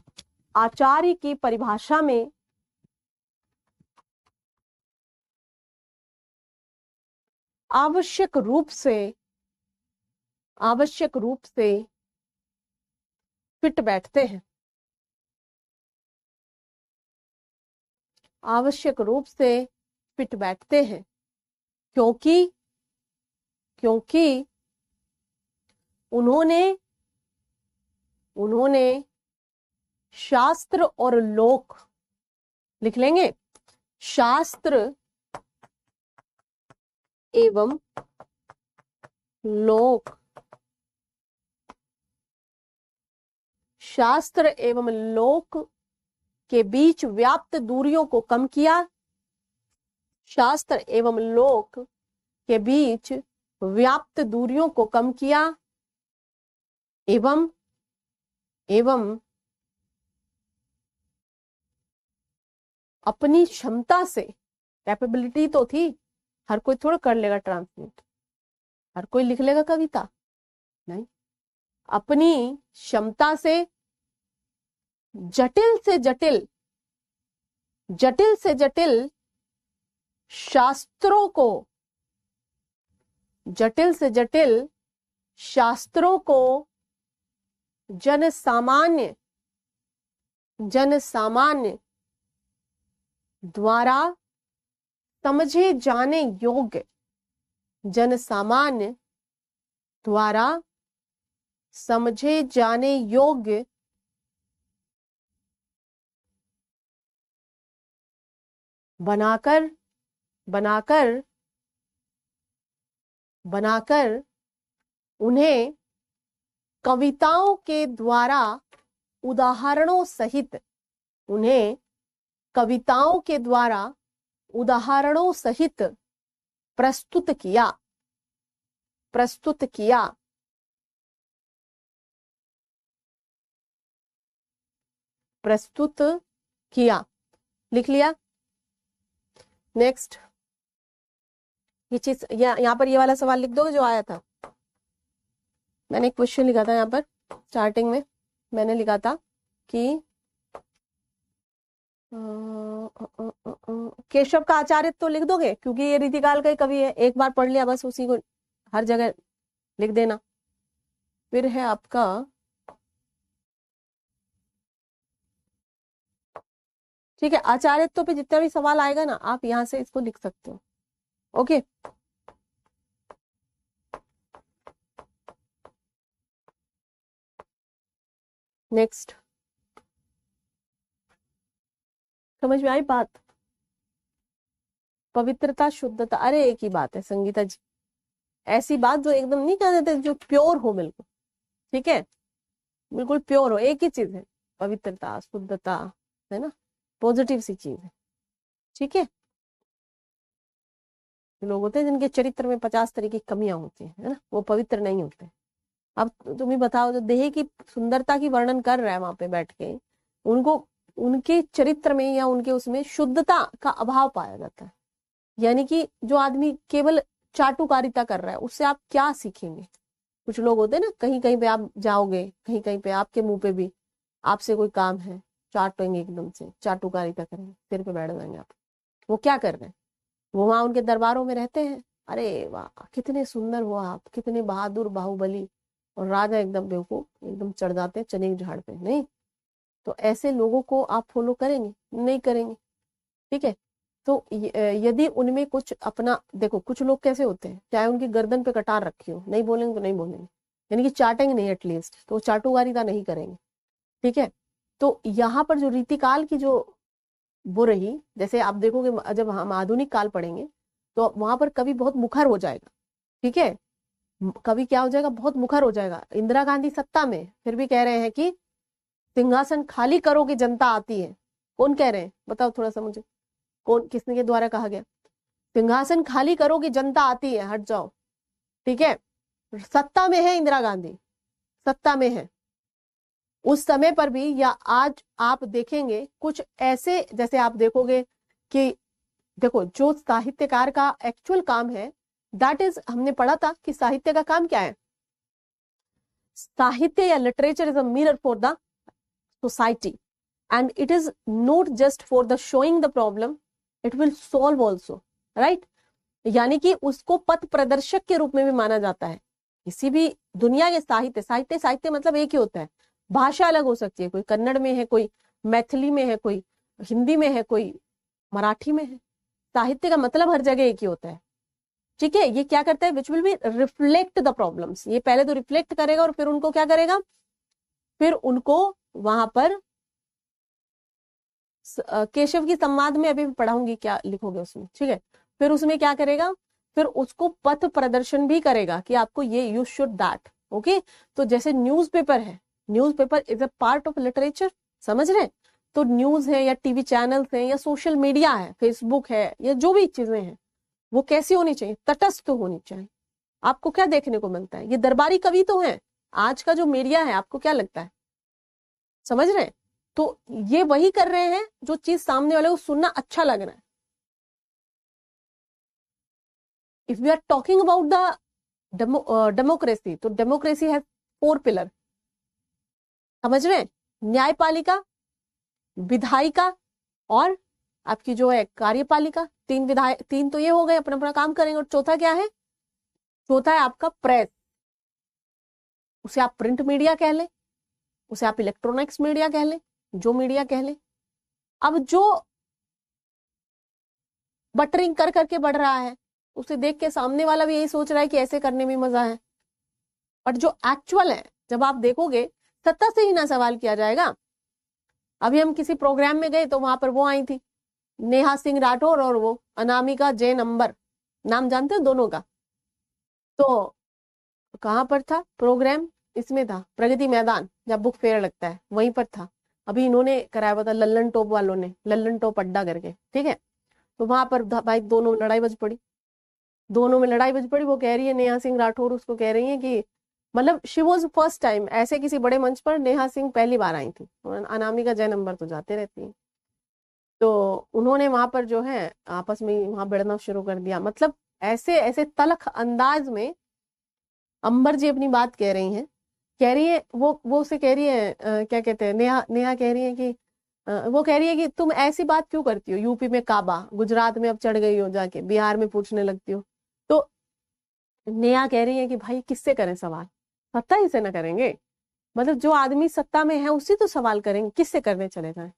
आचार्य की परिभाषा में आवश्यक रूप से फिट बैठते हैं। आवश्यक रूप से फिट बैठते हैं, क्योंकि उन्होंने शास्त्र और लोक, लिख लेंगे, शास्त्र एवं लोक, शास्त्र एवं लोक के बीच व्याप्त दूरियों को कम किया, शास्त्र एवं लोक के बीच व्याप्त दूरियों को कम किया, एवं अपनी क्षमता से, कैपेबिलिटी तो थी, हर कोई थोड़ा कर लेगा ट्रांसलेट, हर कोई लिख लेगा कविता, नहीं, अपनी क्षमता से जटिल से जटिल शास्त्रों को, जटिल से जटिल शास्त्रों को जनसामान्य द्वारा समझे जाने योग्य, जनसामान्य द्वारा समझे जाने योग्य बनाकर उन्हें कविताओं के द्वारा उदाहरणों सहित, उन्हें कविताओं के द्वारा उदाहरणों सहित प्रस्तुत किया। लिख लिया। नेक्स्ट, ये चीज यहाँ पर ये वाला सवाल लिख दोगे जो आया था, मैंने एक क्वेश्चन लिखा था यहाँ पर स्टार्टिंग में, मैंने लिखा था कि केशव का आचार्य तो लिख दोगे, क्योंकि ये रीतिकाल का ही कवि है, एक बार पढ़ लिया बस, उसी को हर जगह लिख देना। फिर है आपका ठीक है, आचार्यत्व पे जितना भी सवाल आएगा ना, आप यहां से इसको लिख सकते हो। ओके, नेक्स्ट, समझ में आई बात? पवित्रता, शुद्धता, अरे एक ही बात है संगीता जी, ऐसी बात जो एकदम नहीं कह देते, जो प्योर हो बिल्कुल, ठीक है, बिल्कुल प्योर हो, एक ही चीज है, पवित्रता, शुद्धता, है ना, पॉजिटिव सी चीज है, ठीक है। लोग होते हैं जिनके चरित्र में 50 तरह की कमियां होती है ना, वो पवित्र नहीं होते। अब तुम ही बताओ, जो देह की सुंदरता की वर्णन कर रहा है वहां पे बैठ के, उनको उनके चरित्र में या उनके उसमें शुद्धता का अभाव पाया जाता है। यानी कि जो आदमी केवल चाटुकारिता कर रहा है, उससे आप क्या सीखेंगे? कुछ लोग होते हैं ना, कहीं कहीं पे आप जाओगे, कहीं कहीं पे आपके मुंह पे भी आपसे कोई काम है, चाटेंगे, एकदम से चाटुकारिता करेंगे, सिर पे बैठ जाएंगे आप। वो क्या कर रहे हैं? वो वहां उनके दरबारों में रहते हैं, अरे वाह कितने सुंदर हो आप, कितने बहादुर, बाहुबली, और राजा एकदम बेवकूफ, एकदम चढ़ जाते हैं चने की झाड़ पे। नहीं, तो ऐसे लोगों को आप फॉलो करेंगे? नहीं करेंगे, ठीक है। तो यदि उनमें कुछ अपना, देखो कुछ लोग कैसे होते हैं, चाहे उनकी गर्दन पे कटार रखी हो, नहीं बोलेंगे तो नहीं बोलेंगे, यानी कि चाटेंगे नहीं एटलीस्ट, तो चाटुकारिता नहीं करेंगे, ठीक है। तो यहाँ पर जो रीतिकाल की जो वो रही, जैसे आप देखोगे जब हम आधुनिक काल पढ़ेंगे तो वहां पर कवि बहुत मुखर हो जाएगा, ठीक है, कवि क्या हो जाएगा, बहुत मुखर हो जाएगा। इंदिरा गांधी सत्ता में फिर भी कह रहे हैं कि सिंहासन खाली करो कि जनता आती है। कौन कह रहे हैं बताओ थोड़ा सा मुझे, कौन, किसने के द्वारा कहा गया? सिंहासन खाली करो कि जनता आती है, हट जाओ, ठीक है। सत्ता में है इंदिरा गांधी, सत्ता में है उस समय पर भी, या आज आप देखेंगे कुछ ऐसे, जैसे आप देखोगे कि देखो जो साहित्यकार का एक्चुअल काम है, दैट इज, हमने पढ़ा था कि साहित्य का काम क्या है, साहित्य या literature is a mirror for the society, and it is not just for the showing the problem, it will solve also, right. यानी कि उसको पथ प्रदर्शक के रूप में भी माना जाता है। किसी भी दुनिया के साहित्य मतलब एक ही होता है, भाषा अलग हो सकती है, कोई कन्नड़ में है, कोई मैथिली में है, कोई हिंदी में है, कोई मराठी में है। साहित्य का मतलब हर जगह एक ही होता है, ठीक है। ये क्या करता है, which will be reflect the problems, ये पहले तो रिफ्लेक्ट करेगा और फिर उनको क्या करेगा, फिर उनको वहां पर केशव की संवाद में अभी पढ़ाऊंगी क्या लिखोगे उसमें, ठीक है। फिर उसमें क्या करेगा, फिर उसको पथ प्रदर्शन भी करेगा कि आपको ये यू शुड दैट, ओके। तो जैसे न्यूज़पेपर है, newspaper is a part of literature, समझ रहे हैं। तो न्यूज है या टीवी चैनल्स है या सोशल मीडिया है, फेसबुक है, या जो भी चीजें हैं वो कैसी होनी चाहिए, तटस्थ होनी चाहिए। आपको क्या देखने को मिलता है, ये दरबारी कवि तो है, आज का जो मीडिया है आपको क्या लगता है, समझ रहे हैं। तो ये वही कर रहे हैं जो चीज सामने वाले को सुनना अच्छा लग रहा है। If we are talking about the democracy, तो डेमोक्रेसी हैज 4 पिलर, समझ रहे हैं। न्यायपालिका, विधायिका और आपकी जो है कार्यपालिका, 3 विधायक, 3 तो ये हो गए अपना अपना काम करेंगे, और चौथा क्या है, चौथा है आपका प्रेस। उसे आप प्रिंट मीडिया कह लें, उसे आप इलेक्ट्रॉनिक्स मीडिया कह लें, जो मीडिया कह लें। अब जो बटरिंग कर करके बढ़ रहा है उसे देख के सामने वाला भी यही सोच रहा है कि ऐसे करने में मजा है, बट जो एक्चुअल है जब आप देखोगे, सत्ता से ही ना सवाल किया जाएगा। अभी हम किसी प्रोग्राम में गए तो वहां पर वो आई थी, नेहा सिंह राठौर और वो अनामिका जैन अंबर, नाम जानते हो दोनों का। तो कहाँ पर था प्रोग्राम, इसमें था प्रगति मैदान, जब बुक फेयर लगता है वहीं पर था। अभी इन्होंने कराया हुआ था लल्लन टॉप वालों ने, लल्लन टॉप अड्डा करके, ठीक है। तो वहां पर भाई दोनों में लड़ाई बज पड़ी, दोनों में लड़ाई बज पड़ी। वो कह रही है नेहा सिंह राठौर, उसको कह रही है कि मतलब शी वॉज फर्स्ट टाइम ऐसे किसी बड़े मंच पर, नेहा सिंह पहली बार आई थी, अनामिका जय नंबर तो जाते रहती है। तो उन्होंने वहां पर जो है आपस में वहां भिड़ना शुरू कर दिया, मतलब ऐसे ऐसे तलख अंदाज में अंबर जी अपनी बात कह रही हैं, कह रही है वो उसे कह रही है क्या कहते हैं, नेहा नेहा कह रही है कि वो कह रही है कि तुम ऐसी बात क्यों करती हो, यूपी में काबा, गुजरात में अब चढ़ गई हो जाके, बिहार में पूछने लगती हो। तो नेहा कह रही है कि भाई किससे करें सवाल, सत्ता ही से ना करेंगे, मतलब जो आदमी सत्ता में है उससे तो सवाल करेंगे, किससे करने चले जाएं,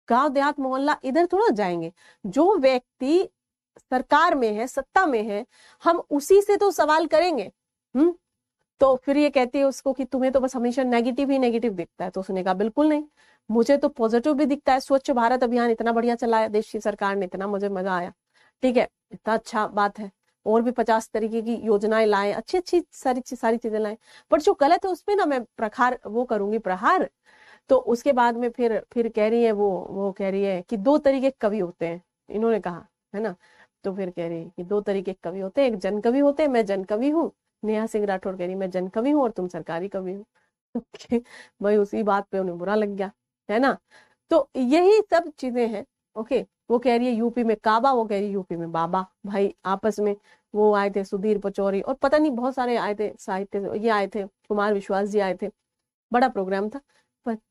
गांव देहात मोहल्ला इधर थोड़ा जाएंगे। जो व्यक्ति सरकार में है, सत्ता में है, हम उसी से तो सवाल करेंगे। हम्म। तो फिर ये कहती है उसको कि तुम्हें तो बस हमेशा नेगेटिव ही नेगेटिव दिखता है। तो उसने कहा बिल्कुल नहीं, मुझे तो पॉजिटिव भी दिखता है। स्वच्छ भारत अभियान इतना बढ़िया चलाया देश की सरकार ने, इतना मुझे मजा आया, ठीक है, इतना अच्छा बात है। और भी 50 तरीके की योजनाएं लाए, अच्छी अच्छी सारी चीजें लाए। पर जो गलत है उसपे ना मैं प्रहार वो करूंगी, प्रहार। तो उसके बाद में फिर कह रही है वो कह रही है कि 2 तरीके के कवि होते हैं, इन्होंने कहा है ना। तो फिर कह रही है कि 2 तरीके के कवि होते हैं, एक जन कवि होते हैं, मैं जन कवि हूँ। नेहा सिंह राठौर कह रही मैं जन कवि हूँ और तुम सरकारी कवि हो। भाई उसी बात पे उन्हें बुरा लग गया, है ना। तो यही सब चीजें हैं, ओके। वो कह रही है यूपी में काबा, वो कह रही है यूपी में बाबा। भाई आपस में वो आए थे सुधीर पचौरी और पता नहीं बहुत सारे आए थे, साहित्य ये आए थे, कुमार विश्वास जी आए थे, बड़ा प्रोग्राम था।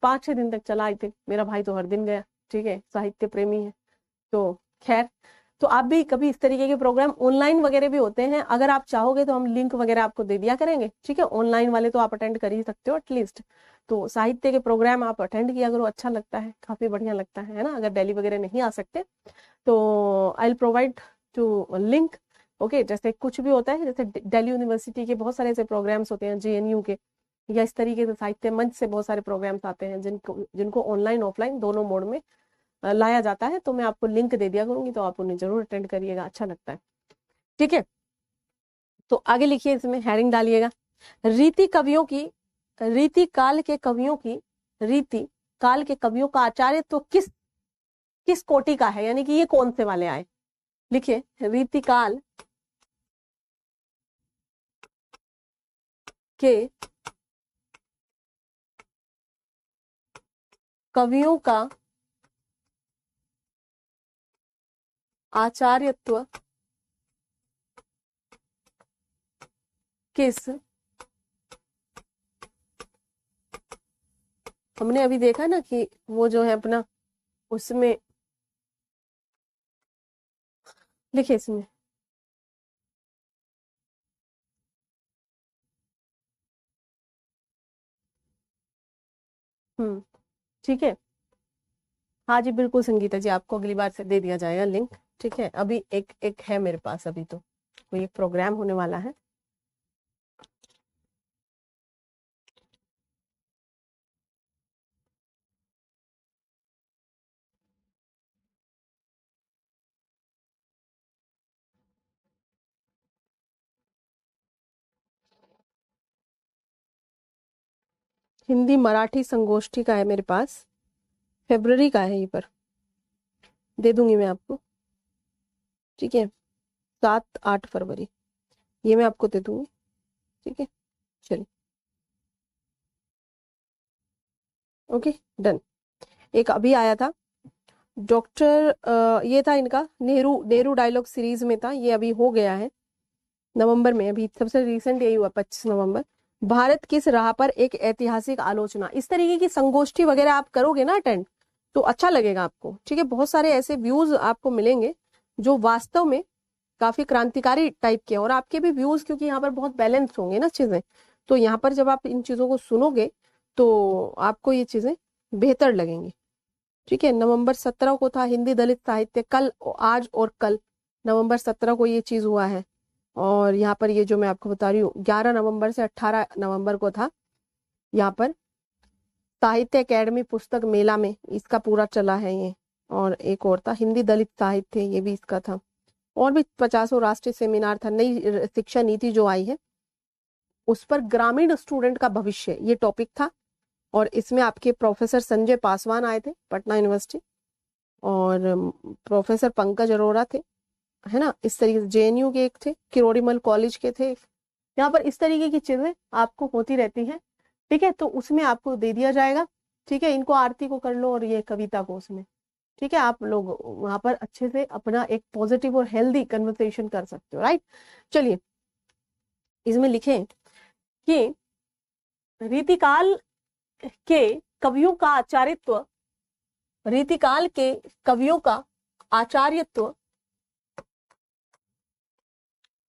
5-6 दिन तक चला, आए थे, मेरा भाई तो हर दिन गया, ठीक है, साहित्य प्रेमी है। तो खैर, तो आप भी कभी इस तरीके के प्रोग्राम ऑनलाइन वगैरह भी होते हैं, अगर आप चाहोगे तो हम लिंक वगैरह आपको दे दिया करेंगे, ठीक है। ऑनलाइन वाले तो आप अटेंड कर ही सकते हो एटलीस्ट। तो साहित्य के प्रोग्राम आप अटेंड किया करो, अच्छा लगता है, काफी बढ़िया लगता है ना। अगर दिल्ली वगैरह नहीं आ सकते तो I will provide two link, okay. जैसे कुछ भी होता है, जैसे दिल्ली यूनिवर्सिटी के बहुत सारे ऐसे प्रोग्राम्स होते हैं, जेएनयू के, या इस तरीके से साहित्य मंच से बहुत सारे प्रोग्राम्स आते हैं जिनको जिनको ऑनलाइन ऑफलाइन दोनों मोड में लाया जाता है। तो मैं आपको लिंक दे दिया करूंगी, तो आप उन्हें जरूर अटेंड करिएगा, अच्छा लगता है, ठीक है। तो आगे लिखिए, इसमें हेडिंग डालिएगा, रीति कवियों की, रीति काल के कवियों की, रीति काल के कवियों का आचार्य तो किस किस कोटि का है, यानी कि ये कौन से वाले आए। लिखिए, रीति काल के कवियों का आचार्यत्व किस, हमने अभी देखा ना कि वो जो है अपना उसमें, लिखिए इसमें, ठीक है। हाँ जी बिल्कुल संगीता जी, आपको अगली बार से दे दिया जाएगा लिंक। ठीक है, अभी एक एक है मेरे पास, अभी तो कोई एक प्रोग्राम होने वाला है। हिंदी मराठी संगोष्ठी का है मेरे पास, फरवरी का है ये, पर दे दूंगी मैं आपको। ठीक है, 7-8 फरवरी, ये मैं आपको दे दूंगी। ठीक है, चलिए, ओके डन। एक अभी आया था डॉक्टर, ये था इनका नेहरू नेहरू डायलॉग सीरीज में था, ये अभी हो गया है नवंबर में, अभी सबसे रिसेंट यही हुआ 25 नवंबर। भारत किस राह पर, एक ऐतिहासिक आलोचना। इस तरीके की संगोष्ठी वगैरह आप करोगे ना अटेंड, तो अच्छा लगेगा आपको। ठीक है, बहुत सारे ऐसे व्यूज आपको मिलेंगे जो वास्तव में काफी क्रांतिकारी टाइप के, और आपके भी व्यूज, क्योंकि यहाँ पर बहुत बैलेंस होंगे ना चीजें, तो यहाँ पर जब आप इन चीजों को सुनोगे तो आपको ये चीजें बेहतर लगेंगी। ठीक है, नवंबर 17 को था हिंदी दलित साहित्य, कल, आज और कल, नवंबर 17 को ये चीज हुआ है। और यहाँ पर ये जो मैं आपको बता रही हूँ 11 नवंबर से 18 नवंबर को था यहाँ पर साहित्य अकेडमी पुस्तक मेला में, इसका पूरा चला है ये। और एक और था हिंदी दलित साहित्य, ये भी इसका था। और भी 50 राष्ट्रीय सेमिनार था। नई शिक्षा नीति जो आई है उस पर ग्रामीण स्टूडेंट का भविष्य, ये टॉपिक था। और इसमें आपके प्रोफेसर संजय पासवान आए थे पटना यूनिवर्सिटी, और प्रोफेसर पंकज अरोड़ा थे, है ना, इस तरीके से। जेएनयू के एक थे, किरोड़ीमल कॉलेज के थे। यहाँ पर इस तरीके की चीजें आपको होती रहती हैं। ठीक है, तो उसमें आपको दे दिया जाएगा। ठीक है, इनको आरती को कर लो और ये कविता को उसमें। ठीक है, आप लोग वहां पर अच्छे से अपना एक पॉजिटिव और हेल्दी कन्वर्सेशन कर सकते हो, राइट। चलिए, इसमें लिखें कि रीतिकाल के कवियों का आचार्यत्व, रीतिकाल के कवियों का आचार्यत्व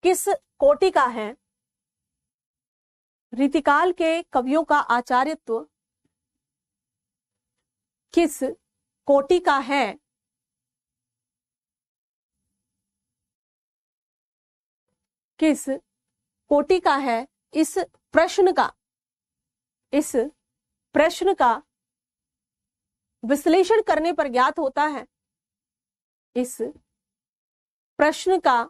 किस कोटि का है, रीतिकाल के कवियों का आचार्यत्व किस कोटि का है, किस कोटि का है, इस प्रश्न का, इस प्रश्न का विश्लेषण करने पर ज्ञात होता है, इस प्रश्न का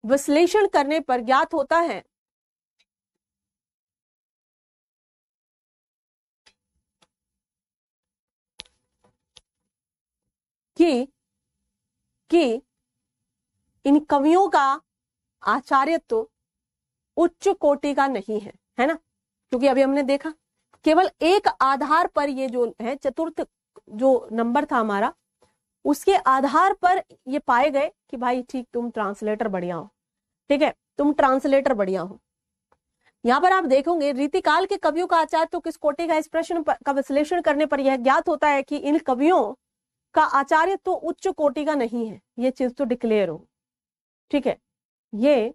विश्लेषण करने पर ज्ञात होता है कि इन कवियों का आचार्यत्व उच्च कोटि का नहीं है ना। क्योंकि अभी हमने देखा केवल एक आधार पर, ये जो है चतुर्थ जो नंबर था हमारा, उसके आधार पर ये पाए गए कि भाई ठीक, तुम ट्रांसलेटर बढ़िया हो। ठीक है, तुम ट्रांसलेटर बढ़िया हो। यहाँ पर आप देखोगे रीतिकाल के कवियों का आचार्य तो किस कोटि का, इस प्रश्न का विश्लेषण करने पर यह ज्ञात होता है कि इन कवियों का आचार्य तो उच्च कोटि का नहीं है। ये चीज तो डिक्लेयर हो। ठीक है, ये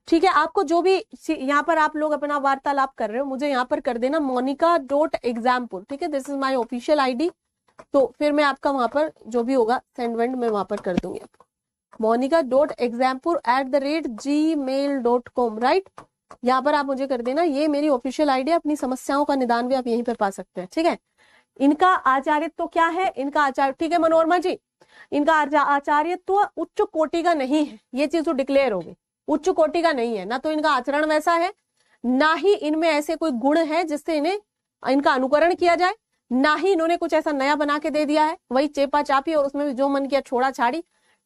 ठीक है। आपको जो भी यहाँ पर आप लोग अपना वार्तालाप कर रहे हो, मुझे यहाँ पर कर देना monica.example। ठीक है, this is my official ID. तो फिर मैं आपका वहां पर जो भी होगा सेंड वेंड मैं वहां पर कर दूंगी आपको, monica.example@gmail.com, राइट। यहाँ पर आप मुझे कर देना, ये मेरी ऑफिशियल आईडी। अपनी समस्याओं का निदान भी आप यहीं पर पा सकते हैं। ठीक है, इनका आचार्य तो क्या है, इनका आचार्य, ठीक है मनोरमा जी, इनका आचार्यत्व उच्च कोटि का नहीं है। ये चीज तो डिक्लेयर होगी, उच्च कोटि का नहीं है। ना तो इनका आचरण वैसा है, ना ही इनमें ऐसे कोई गुण है जिससे इन्हें इनका अनुकरण किया जाए, ना ही इन्होंने कुछ ऐसा नया बना के दे दिया है, वही चेपा चापी और उसमें जो मन किया छोड़ा छाड़ी।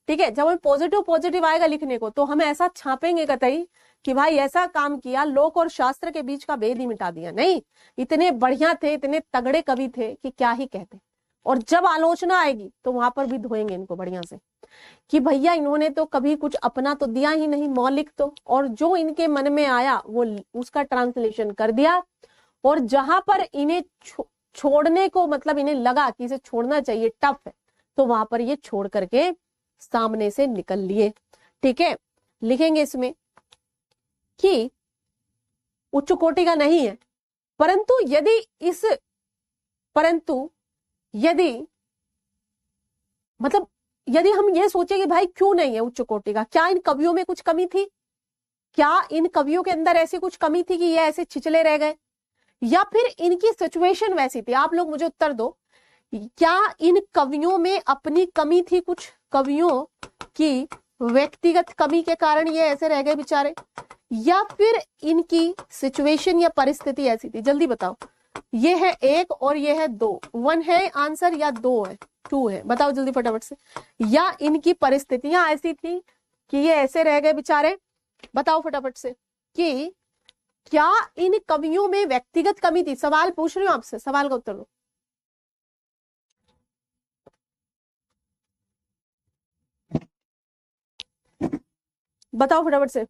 ठीक है, जब हम पॉजिटिव आएगा लिखने को तो हम ऐसा छापेंगे कतई कि भाई ऐसा काम किया, लोक और शास्त्र के बीच का भेद ही मिटा दिया। नहीं, इतने बढ़िया थे, इतने तगड़े कवि थे कि क्या ही कहते। और जब आलोचना आएगी तो वहां पर भी धोएंगे इनको बढ़िया से कि भैया इन्होंने तो कभी कुछ अपना तो दिया ही नहीं, मौलिक तो, और जो इनके मन में आया वो उसका ट्रांसलेशन कर दिया। और जहां पर इन्हें छोड़ने को, मतलब इन्हें लगा कि इसे छोड़ना चाहिए, टफ है, तो वहां पर ये छोड़ करके सामने से निकल लिए। ठीक है, लिखेंगे इसमें कि उच्च कोटि का नहीं है। परंतु यदि मतलब यदि हम ये सोचे कि भाई क्यों नहीं है उच्च कोटि का, क्या इन कवियों में कुछ कमी थी? क्या इन कवियों के अंदर ऐसी कुछ कमी थी कि ये ऐसे छिचले रह गए, या फिर इनकी सिचुएशन वैसी थी? आप लोग मुझे उत्तर दो, क्या इन कवियों में अपनी कमी थी, कुछ कवियों की व्यक्तिगत कमी के कारण ये ऐसे रह गए बेचारे, या फिर इनकी सिचुएशन या परिस्थिति ऐसी थी? जल्दी बताओ। ये है 1 और ये है 2, 1 है आंसर या 2 है, 2 है, बताओ जल्दी फटाफट से। या इनकी परिस्थितियां ऐसी थी कि ये ऐसे रह गए बेचारे? बताओ फटाफट से कि क्या इन कवियों में व्यक्तिगत कमी थी? सवाल पूछ रही हूं आपसे, सवाल का उत्तर दो। बताओ फटाफट से।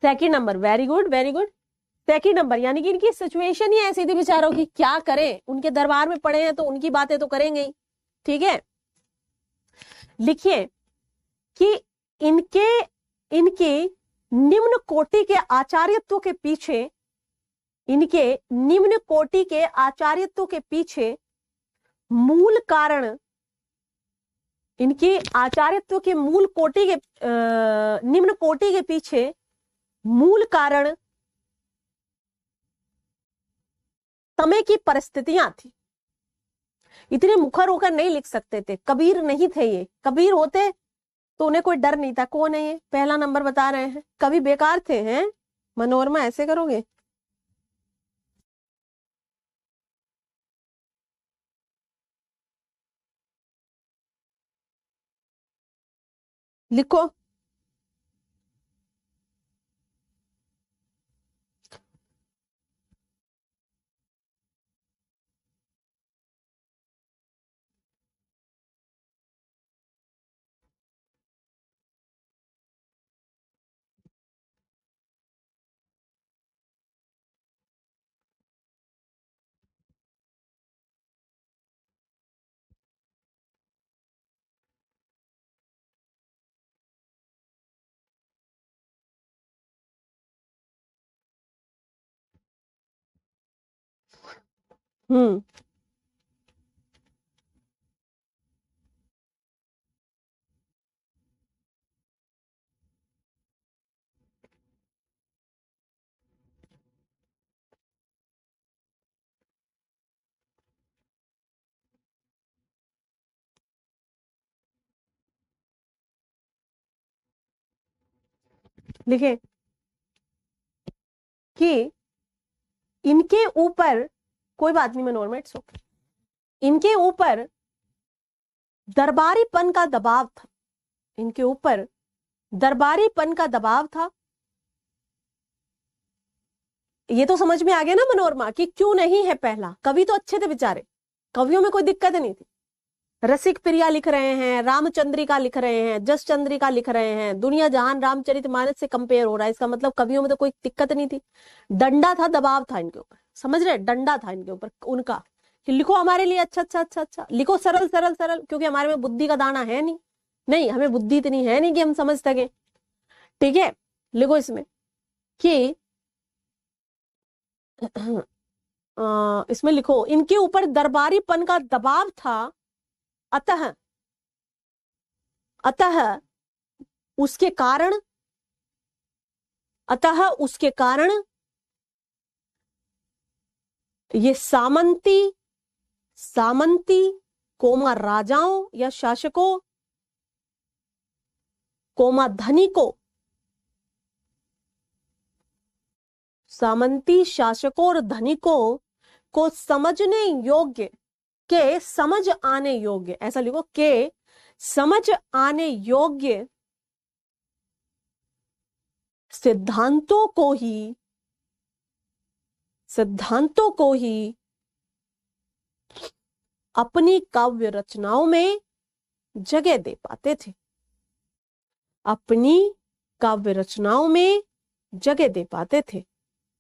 Second number, very good very good. Second number, यानी कि इनकी सिचुएशन ही ऐसी थी बेचारों की, क्या करें, उनके दरबार में पड़े हैं तो उनकी बातें तो करेंगे ही। ठीक है, लिखिए कि इनके निम्न कोटि के आचार्यत्व के पीछे, इनके निम्न कोटि के आचार्यत्व के पीछे मूल कारण, इनके आचार्यत्व के मूल कोटि के निम्न कोटि के पीछे मूल कारण समय की परिस्थितियां थी। इतने मुखर होकर नहीं लिख सकते थे, कबीर नहीं थे ये। कबीर होते तो उन्हें कोई डर नहीं था। कौन है ये? पहला नंबर बता रहे हैं, कवि बेकार थे। हैं मनोरमा, ऐसे करोगे? लिखो। हम्म लिखे कि इनके ऊपर, कोई बात नहीं मनोरमा, इट्स ओके, इनके ऊपर दरबारीपन का दबाव था। इनके ऊपर दरबारीपन का दबाव था। ये तो समझ में आ गया ना मनोरमा कि क्यों नहीं है पहला? कवि तो अच्छे थे बेचारे, कवियों में कोई दिक्कत नहीं थी। रसिक प्रिया लिख रहे हैं, रामचंद्रिका लिख रहे हैं, जस चंद्रिका लिख रहे हैं, दुनिया जहान रामचरितमानस से कंपेयर हो रहा है। इसका मतलब कवियों में तो कोई दिक्कत नहीं थी। डंडा था, दबाव था इनके ऊपर, समझ रहे? डंडा था इनके ऊपर उनका कि लिखो हमारे लिए, अच्छा अच्छा अच्छा अच्छा लिखो, सरल सरल सरल, क्योंकि हमारे में बुद्धि का दाना है नहीं। नहीं, हमें बुद्धि इतनी है नहीं कि हम समझ सके। ठीक है, लिखो इसमें कि इसमें लिखो, इनके ऊपर दरबारीपन का दबाव था, अतः अतः उसके कारण, अतः उसके कारण ये सामंती कोमा राजाओं या शासकों, कोमा धनिकों, सामंती शासकों और धनिकों को समझने योग्य, के समझ आने योग्य, ऐसा लिखो, के समझ आने योग्य सिद्धांतों को ही अपनी काव्य रचनाओं में जगह दे पाते थे। अपनी काव्य रचनाओं में जगह दे पाते थे।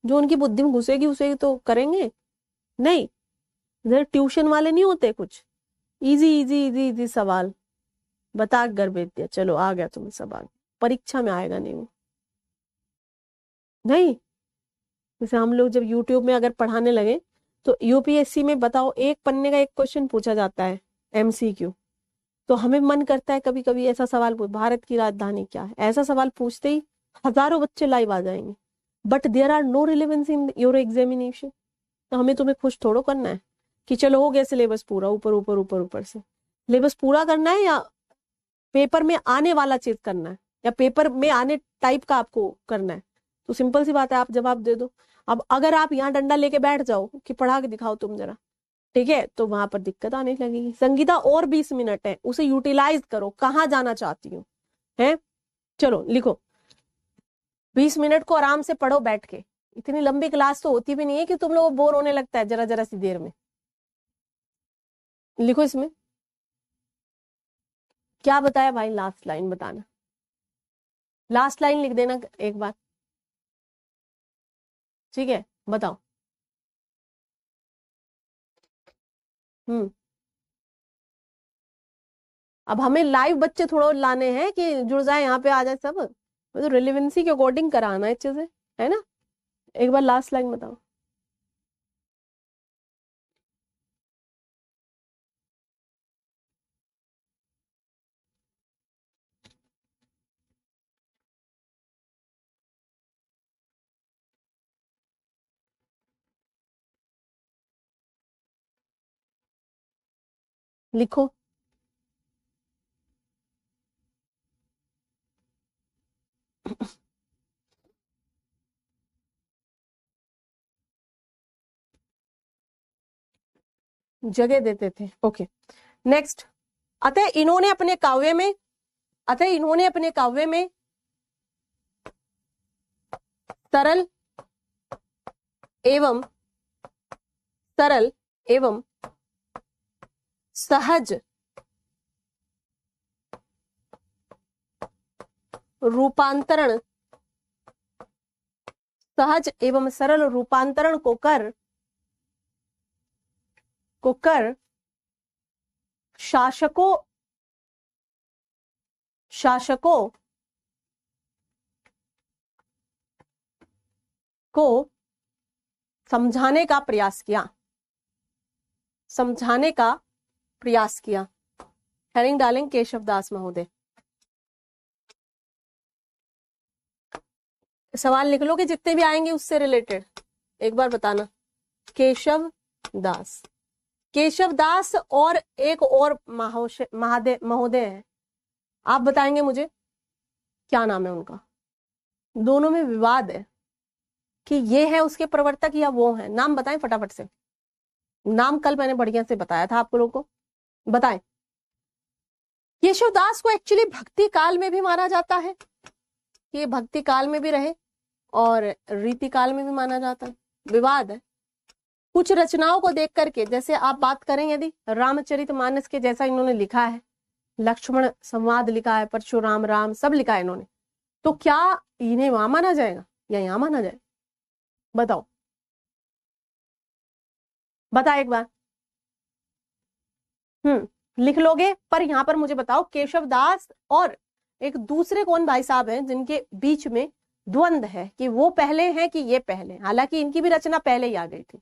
जो उनकी बुद्धि में घुसेगी उसे तो करेंगे नहीं। इधर ट्यूशन वाले नहीं होते, कुछ इजी इजी इजी इजी सवाल बता कर भेज दिया, चलो आ गया तुम्हें सवाल, परीक्षा में आएगा नहीं वो। नहीं, जैसे हम लोग जब यूट्यूब में अगर पढ़ाने लगे तो यूपीएससी में बताओ एक पन्ने का एक क्वेश्चन पूछा जाता है एमसीक्यू, तो हमें मन करता है कभी कभी ऐसा सवाल पूछ, भारत की राजधानी क्या है, ऐसा सवाल पूछते ही हजारों बच्चे लाइव आ जाएंगे, but there are no relevance in your examination. तो हमें तुम्हें खुश थोड़ो करना है कि चलो हो गया सिलेबस पूरा, ऊपर ऊपर ऊपर ऊपर से सिलेबस पूरा करना है, या पेपर में आने वाला चीज करना है, या पेपर में आने टाइप का आपको करना है। तो सिंपल सी बात है, आप जवाब दे दो। अब अगर आप यहाँ डंडा लेके बैठ जाओ कि पढ़ा के दिखाओ तुम जरा, ठीक है, तो वहां पर दिक्कत आने लगेगी। संगीता और 20 मिनट है, उसे यूटिलाइज करो। कहाँ जाना चाहती हूँ है, चलो लिखो। 20 मिनट को आराम से पढ़ो बैठ के। इतनी लंबी क्लास तो होती भी नहीं है कि तुम लोग बोर होने लगता है जरा जरा सी देर में। लिखो इसमें क्या बताया भाई, लास्ट लाइन बताना, लास्ट लाइन लिख देना एक बार, ठीक है, बताओ। हम्म, अब हमें लाइव बच्चे थोड़ा लाने हैं कि जुड़ जाए, यहाँ पे आ जाए सब, तो रिलेवेंसी के अकॉर्डिंग कराना है चीजें, है ना। एक बार लास्ट लाइन बताओ। लिखो। जगह देते थे, ओके। नेक्स्ट, अतः इन्होंने अपने काव्य में, अतः इन्होंने अपने काव्य में सरल एवं सरल एवं सहज रूपांतरण, सहज एवं सरल रूपांतरण को कर शासकों को समझाने का प्रयास किया, समझाने का प्रयास किया। हेडिंग डालेंगे केशव दास महोदय। सवाल लिख लो कि जितने भी आएंगे उससे रिलेटेड एक बार बताना। केशव दास, केशव दास और एक और महोदय है, आप बताएंगे मुझे क्या नाम है उनका। दोनों में विवाद है कि ये है उसके प्रवर्तक या वो है। नाम बताएं फटाफट से, नाम कल मैंने बढ़िया से बताया था आप लोगों को, बताएं। केशव दास को एक्चुअली भक्ति काल में भी माना जाता है, ये भक्ति काल में भी रहे और रीति काल में भी माना जाता है, विवाद है। कुछ रचनाओं को देख करके, जैसे आप बात करें यदि रामचरितमानस के जैसा इन्होंने लिखा है, लक्ष्मण संवाद लिखा है, परशुराम राम सब लिखा है इन्होंने, तो क्या इन्हें वहां माना जाएगा या यहां माना जाएगा, बताओ, बता एक बार। लिख लोगे, पर यहां पर मुझे बताओ केशव दास और एक दूसरे कौन भाई साहब हैं जिनके बीच में द्वंद है कि वो पहले हैं कि ये पहले। हालांकि इनकी भी रचना पहले ही आ गई थी,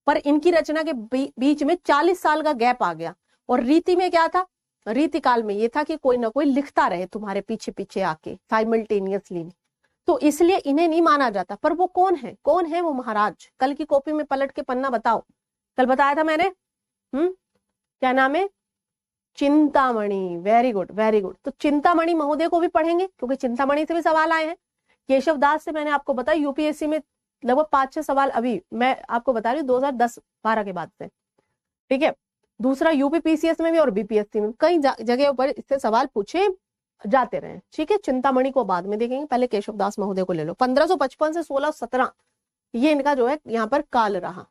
पर इनकी रचना के बीच में 40 साल का गैप आ गया। और रीति में क्या था, रीति काल में ये था कि कोई ना कोई लिखता रहे तुम्हारे पीछे पीछे आके साइमल्टेनियसली, तो इसलिए इन्हें नहीं माना जाता। पर वो कौन है, कौन है वो महाराज, कल की कॉपी में पलट के पन्ना बताओ, कल बताया था मैंने। क्या नाम है, Chintamani. Very good very good. तो चिंतामणि महोदय को भी पढ़ेंगे क्योंकि चिंतामणि से भी सवाल आए हैं। केशव दास से मैंने आपको बताया यूपीएससी में लगभग 5-6 सवाल अभी मैं आपको बता रही हूँ 2010-12 के बाद से, ठीक है। दूसरा यूपी पीसीएस में भी और बीपीएससी में कई जगह पर इससे सवाल पूछे जाते रहे, ठीक है। चिंतामणि को बाद में देखेंगे, पहले केशव दास महोदय को ले लो। 1555 से 1617 ये इनका जो है यहाँ पर काल रहा,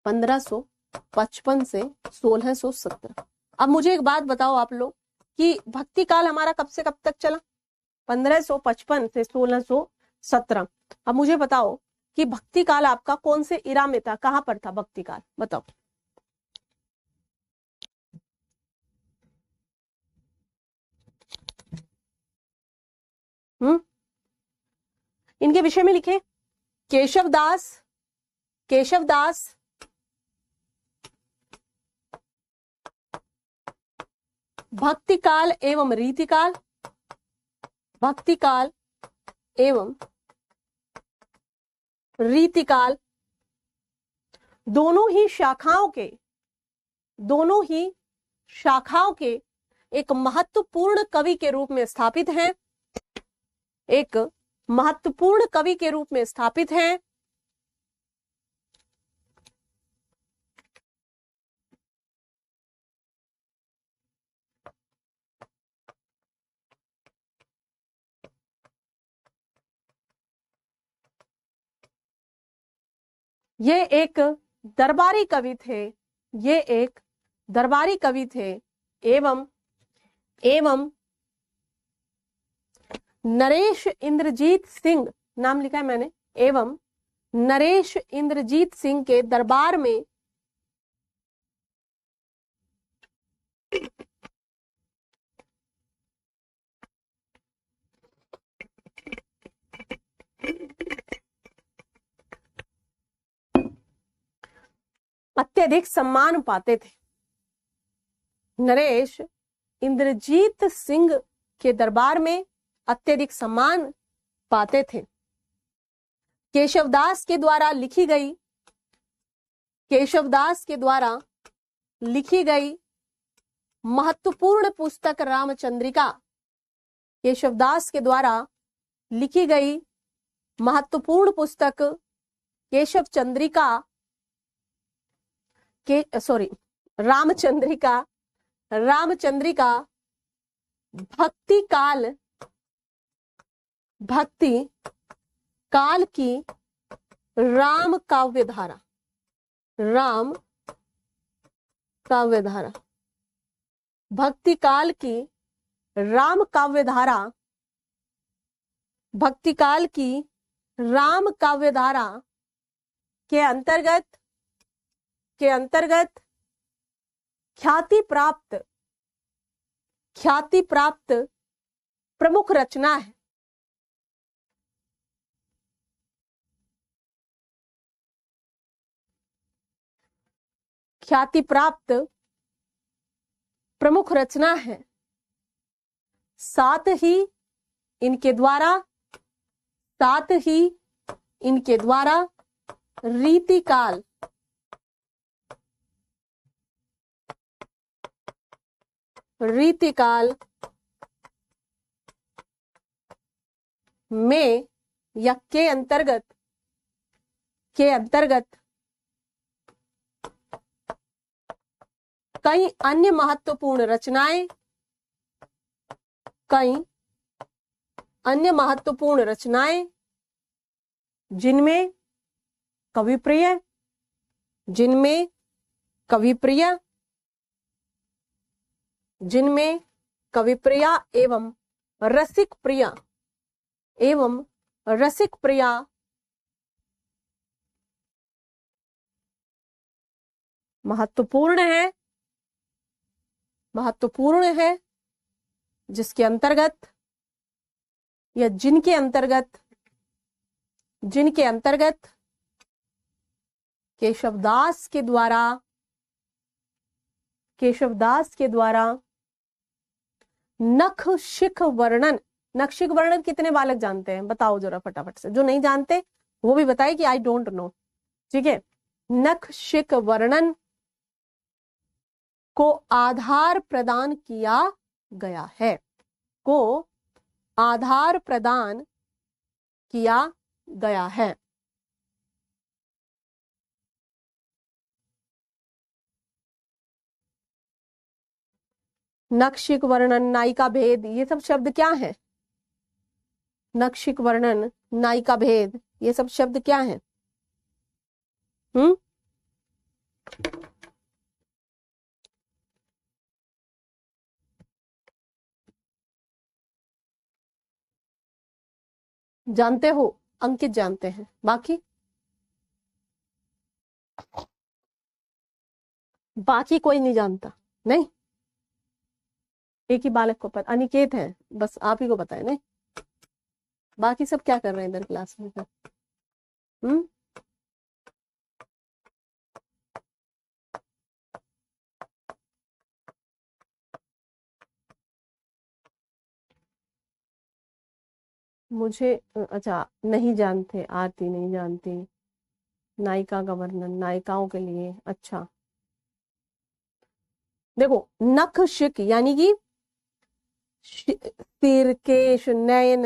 1555 से 1617। अब मुझे एक बात बताओ आप लोग, कि भक्ति काल हमारा कब से कब तक चला? 1555 से 1617। अब मुझे बताओ कि भक्ति काल आपका कौन से इरा में था, कहां पर था भक्ति काल, बताओ। इनके विषय में लिखे केशवदास, केशवदास भक्ति काल एवं रीति काल, भक्ति काल एवं रीति काल दोनों ही शाखाओं के एक महत्वपूर्ण कवि के रूप में स्थापित हैं, एक महत्वपूर्ण कवि के रूप में स्थापित हैं। ये एक दरबारी कवि थे, ये एक दरबारी कवि थे एवं नरेश इंद्रजीत सिंह, नाम लिखा है मैंने, एवं नरेश इंद्रजीत सिंह के दरबार में अत्यधिक सम्मान पाते थे। नरेश इंद्रजीत सिंह के दरबार में अत्यधिक सम्मान पाते थे। केशवदास के द्वारा लिखी गई महत्वपूर्ण पुस्तक रामचंद्रिका, केशवदास के द्वारा लिखी गई महत्वपूर्ण पुस्तक रामचंद्रिका भक्ति काल की राम काव्य धारा, भक्ति काल की राम काव्य धारा के अंतर्गत ख्याति प्राप्त प्रमुख रचना है। ख्याति प्राप्त प्रमुख रचना है। साथ ही इनके द्वारा रीतिकाल में या के अंतर्गत कई अन्य महत्वपूर्ण रचनाएं जिनमें कविप्रिया एवं रसिक प्रिया महत्वपूर्ण है, जिसके अंतर्गत या जिनके अंतर्गत केशवदास के द्वारा नखशिख वर्णन कितने बालक जानते हैं, बताओ जरा फटाफट से, जो नहीं जानते वो भी बताए कि आई डोंट नो, ठीक है। नखशिख वर्णन को आधार प्रदान किया गया है, नखशिख वर्णन, नायिका भेद, ये सब शब्द क्या है? नखशिख वर्णन, नायिका भेद, ये सब शब्द क्या है? जानते हो? अंकित जानते हैं, बाकी कोई नहीं जानता? नहीं, एक ही बालक को पता, अनिकेत है, बस आप ही को पता है। नहीं, बाकी सब क्या कर रहे हैं इधर क्लास में फिर? हम्म मुझे अच्छा, नहीं जानते, आरती नहीं जानती, नायिका का वर्णन नायिकाओं के लिए। अच्छा, देखो, नख शिक यानी कि सिर, केश, नयन,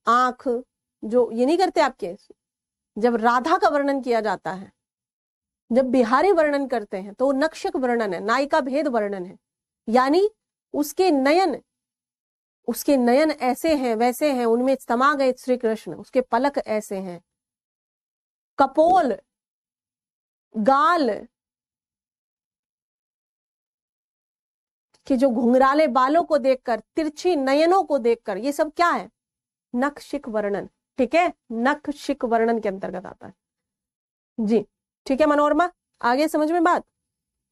आंख, जो ये नहीं करते आपके, जब राधा का वर्णन किया जाता है, जब बिहारी वर्णन करते हैं तो नक्षक वर्णन है, नायिका भेद वर्णन है। यानी उसके नयन ऐसे हैं वैसे हैं, उनमें समा गए श्री कृष्ण, उसके पलक ऐसे हैं, कपोल, गाल कि जो घुंघराले बालों को देखकर, तिरछी नयनों को देखकर, ये सब क्या है? नख शिक वर्णन। ठीक है, नख शिक वर्णन के अंतर्गत आता है जी। ठीक है मनोरमा, आगे समझ में बात?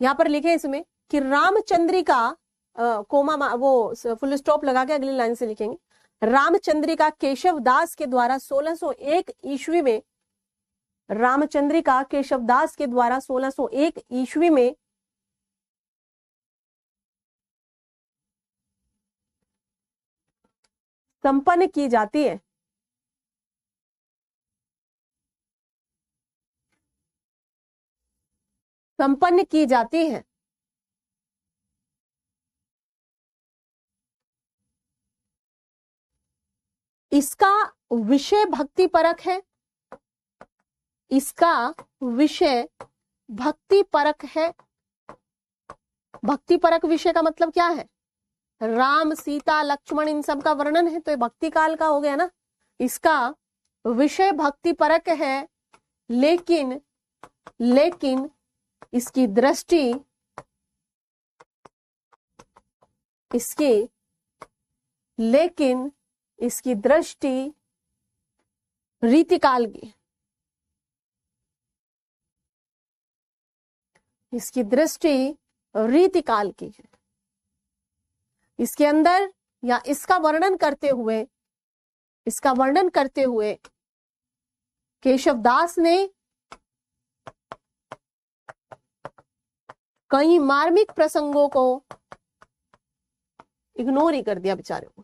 यहां पर लिखे इसमें कि रामचंद्रिका, वो फुल स्टॉप लगा के अगली लाइन से लिखेंगे, रामचंद्रिका केशव दास के द्वारा 1601 ईस्वी में, रामचंद्रिका केशव दास के द्वारा 1601 ईस्वी में संपन्न की जाती है। संपन्न की जाती है। इसका विषय भक्ति परक है। इसका विषय भक्ति परक है। भक्ति परक विषय का मतलब क्या है? राम, सीता, लक्ष्मण, इन सब का वर्णन है, तो ये भक्ति काल का हो गया ना। इसका विषय भक्ति परक है, लेकिन इसकी दृष्टि, इसकी दृष्टि रीतिकाल की, इसकी दृष्टि रीतिकाल की है। इसके अंदर या इसका वर्णन करते हुए केशवदास ने कई मार्मिक प्रसंगों को इग्नोर ही कर दिया बेचारे को,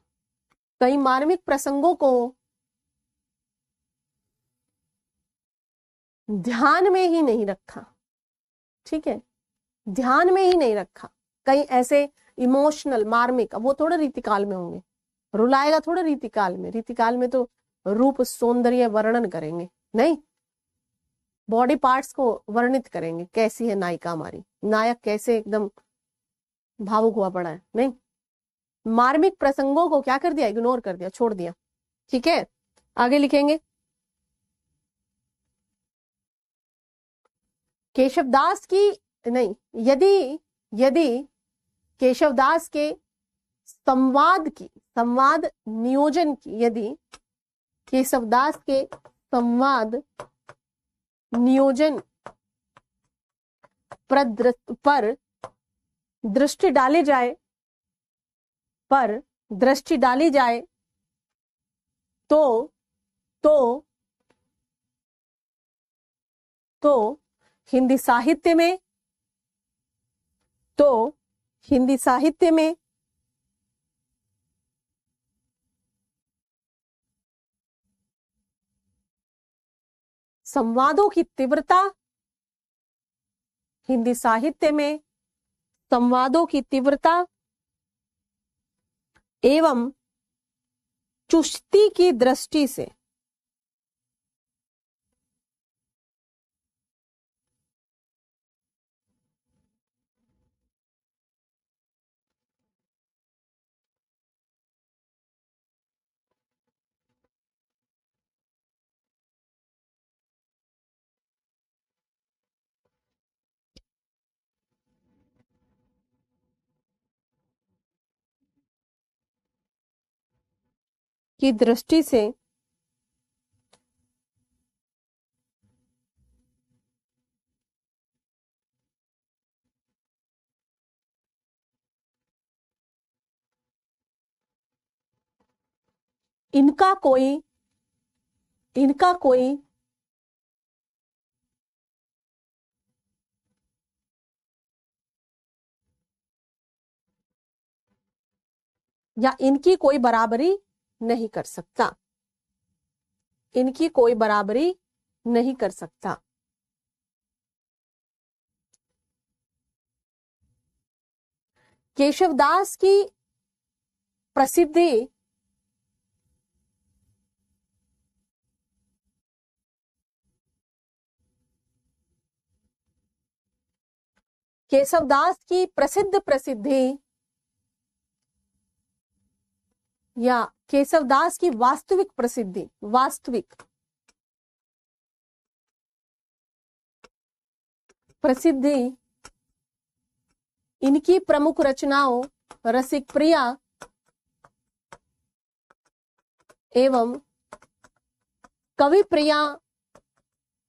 कई मार्मिक प्रसंगों को ध्यान में ही नहीं रखा। ठीक है, ध्यान में ही नहीं रखा। कई ऐसे इमोशनल मार्मिक, अब वो थोड़े रीतिकाल में होंगे, रुलाएगा थोड़े रीतिकाल में। रीतिकाल में तो रूप सौंदर्य वर्णन करेंगे, नहीं, बॉडी पार्ट्स को वर्णित करेंगे, कैसी है नायिका हमारी, नायक कैसे एकदम भावुक हुआ पड़ा है। नहीं, मार्मिक प्रसंगों को क्या कर दिया? इग्नोर कर दिया, छोड़ दिया। ठीक है, आगे लिखेंगे, केशवदास की नहीं, यदि केशवदास के संवाद नियोजन की, यदि केशवदास के संवाद नियोजन पर दृष्टि डाली जाए, तो हिंदी साहित्य में संवादों की तीव्रता, हिंदी साहित्य में संवादों की तीव्रता एवं चुस्ती की दृष्टि से की दृष्टि से इनका कोई या इनकी कोई बराबरी नहीं कर सकता, इनकी कोई बराबरी नहीं कर सकता। केशवदास की प्रसिद्धि केशवदास की प्रसिद्धि या केशवदास की वास्तविक प्रसिद्धि, वास्तविक प्रसिद्धि इनकी प्रमुख रचनाओं रसिक प्रिया एवं कवि प्रिया,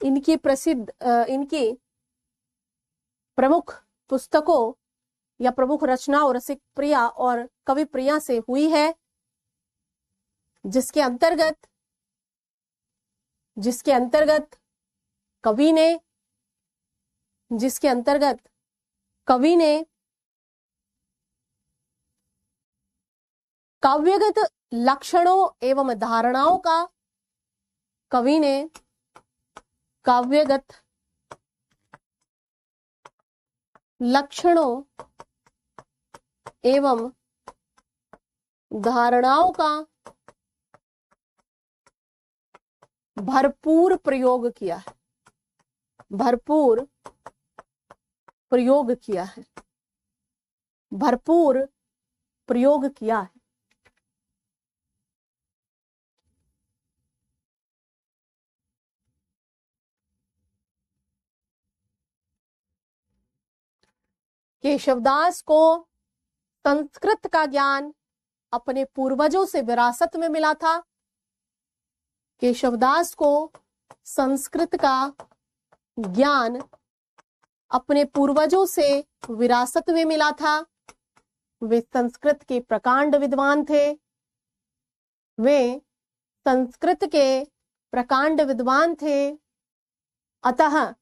इनकी इनकी प्रमुख पुस्तकों या प्रमुख रचनाओं रसिक प्रिया और कवि प्रिया से हुई है, जिसके अंतर्गत कवि ने काव्यगत लक्षणों एवं धारणाओं का काव्यगत लक्षणों एवं धारणाओं का भरपूर प्रयोग किया है, भरपूर प्रयोग किया है, भरपूर प्रयोग किया है। केशवदास को संस्कृत का ज्ञान अपने पूर्वजों से विरासत में मिला था। केशवदास को संस्कृत का ज्ञान अपने पूर्वजों से विरासत में मिला था। वे संस्कृत के प्रकांड विद्वान थे, वे संस्कृत के प्रकांड विद्वान थे। अतः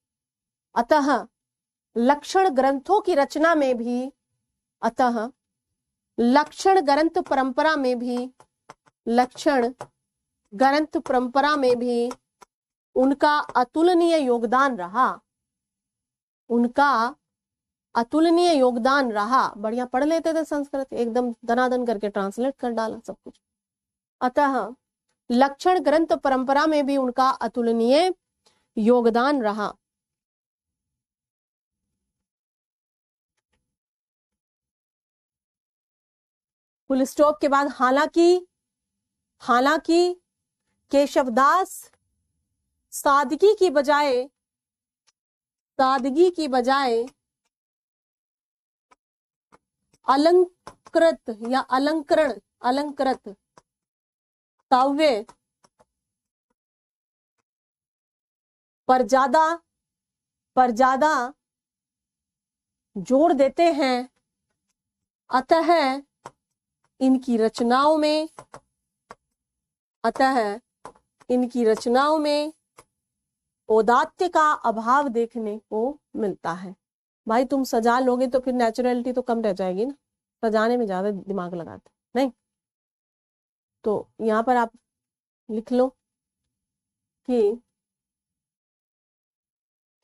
लक्षण ग्रंथों की रचना में भी, अतः लक्षण ग्रंथ परंपरा में भी, लक्षण ग्रंथ परंपरा में भी उनका अतुलनीय योगदान रहा, उनका अतुलनीय योगदान रहा। बढ़िया पढ़ लेते थे संस्कृत, एकदम दनादन करके ट्रांसलेट कर डाला सब कुछ। अतः लक्षण ग्रंथ परंपरा में भी उनका अतुलनीय योगदान रहा। फुल स्टॉप के बाद हालांकि केशवदास सादगी की बजाय अलंकृत या अलंकृत काव्य पर ज्यादा जोर देते हैं। अतः इनकी रचनाओं में औदात्य का अभाव देखने को मिलता है। भाई तुम सजा लोगे तो फिर नेचुरलिटी तो कम रह जाएगी ना, सजाने में ज्यादा दिमाग लगाते नहीं। तो यहाँ पर आप लिख लो कि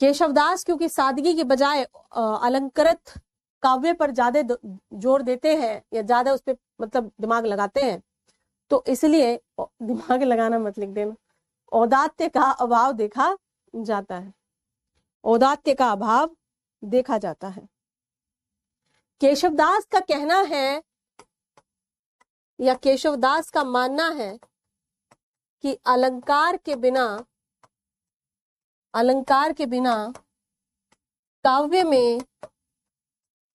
केशवदास क्योंकि सादगी के बजाय अलंकृत काव्य पर ज्यादा जोर देते हैं या ज्यादा उस पर मतलब दिमाग लगाते हैं, तो इसलिए दिमाग लगाना मत लिख देना, औदात्य का अभाव देखा जाता है, औदात्य का अभाव देखा जाता है। केशवदास का कहना है या केशवदास का मानना है कि अलंकार के बिना काव्य में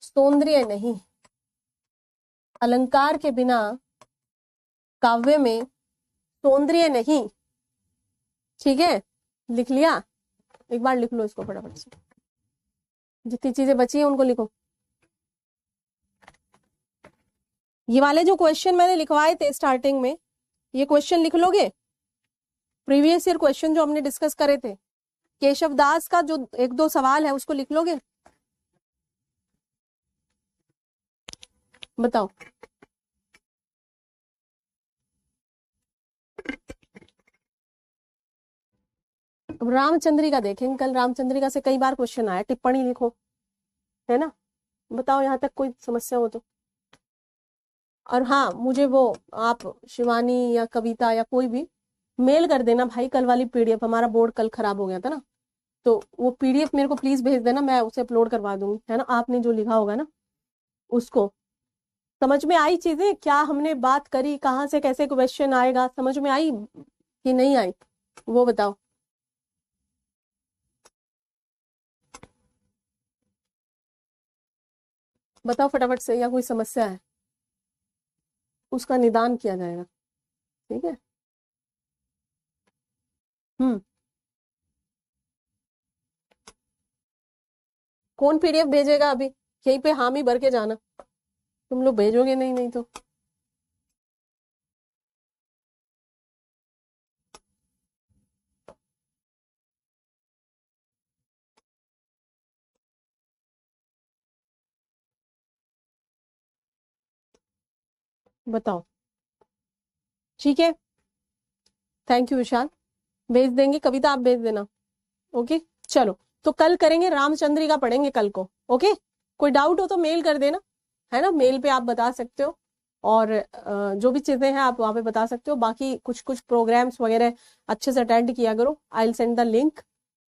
सौंदर्य नहीं, अलंकार के बिना काव्य में सौंदर्य नहीं। ठीक है, लिख लिया? एक बार लिख लो इसको फटाफट से, जितनी चीजें बची हैं उनको लिखो। ये वाले जो क्वेश्चन मैंने लिखवाए थे स्टार्टिंग में, ये क्वेश्चन लिख लोगे, प्रीवियस ईयर क्वेश्चन जो हमने डिस्कस करे थे, केशव दास का जो 1-2 सवाल है उसको लिख लोगे? बताओ। अब रामचंद्रिका देखेंगे, कल रामचंद्रिका से कई बार क्वेश्चन आया, टिप्पणी लिखो, है ना। बताओ यहाँ तक कोई समस्या हो तो। और हाँ, मुझे वो आप शिवानी या कविता या कोई भी मेल कर देना भाई, कल वाली पीडीएफ, हमारा बोर्ड कल खराब हो गया था ना, तो वो पीडीएफ मेरे को प्लीज भेज देना, मैं उसे अपलोड करवा दूंगी, है ना। आपने जो लिखा होगा ना उसको, समझ में आई चीजें, क्या हमने बात करी, कहाँ से कैसे क्वेश्चन आएगा, समझ में आई कि नहीं आई, वो बताओ। बताओ फटाफट से, या कोई समस्या है उसका निदान किया जाएगा, ठीक है। हम्म, कौन पीडीएफ भेजेगा अभी? यहीं पे हामी भर के जाना, तुम लोग भेजोगे नहीं, नहीं तो बताओ। ठीक है, थैंक यू विशाल, भेज देंगे। कविता आप भेज देना, ओके। चलो, तो कल करेंगे, रामचंद्रिका पढ़ेंगे कल को, ओके। कोई डाउट हो तो मेल कर देना, है ना, मेल पे आप बता सकते हो, और जो भी चीजें हैं आप वहां पे बता सकते हो। बाकी कुछ कुछ प्रोग्राम्स वगैरह अच्छे से अटेंड किया करो, I will send the link,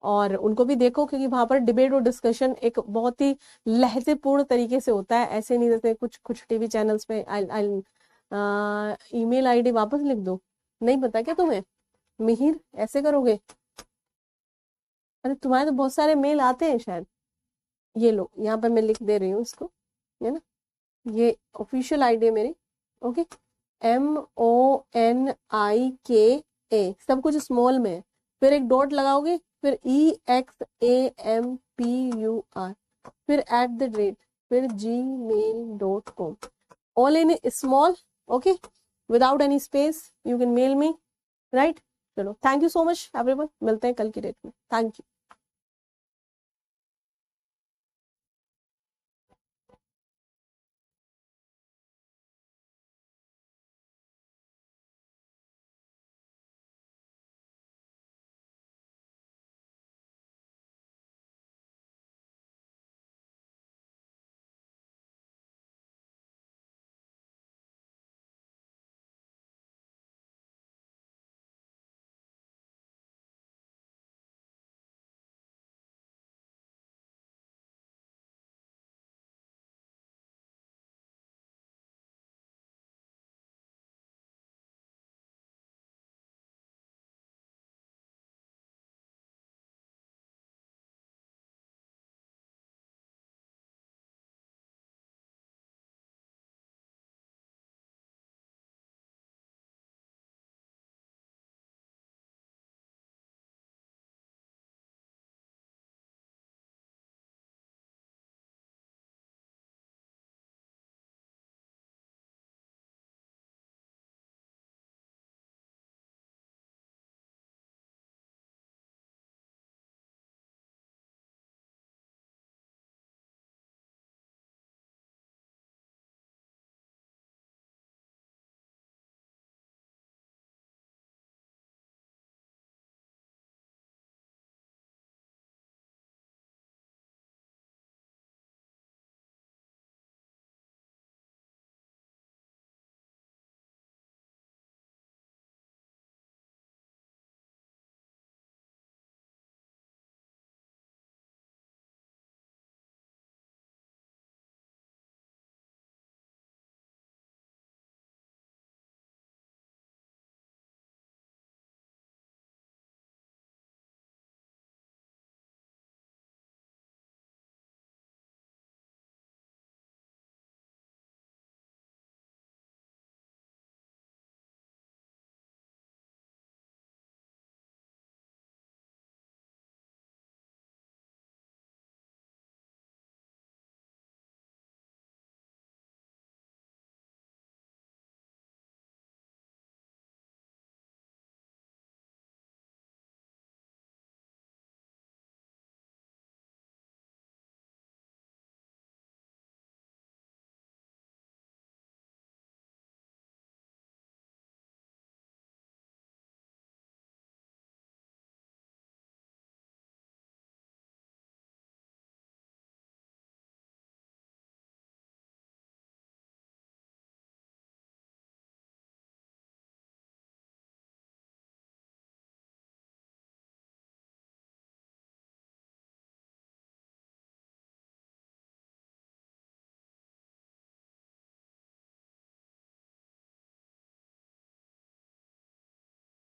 और उनको भी देखो, क्योंकि वहां पर डिबेट और डिस्कशन एक बहुत ही लहजेपूर्ण तरीके से होता है, ऐसे नहीं जैसे कुछ कुछ टीवी चैनल्स पे। आई ईमेल आईडी वापस लिख दो, नहीं पता क्या तुम्हें मिहिर, ऐसे करोगे? अरे तुम्हारे तो बहुत सारे मेल आते हैं शायद, ये लो यहाँ पर मैं लिख दे रही हूँ इसको, है ना, ये ऑफिशियल आईडी है मेरी, ओके। MONIKA, सब कुछ स्मॉल में है, फिर एक डॉट लगाओगे, फिर EXAMPUR, फिर @, फिर gmail.com, all in small, okay, without any space, you can mail me, right. चलो, thank you so much everyone, मिलते हैं कल की डेट में, थैंक यू।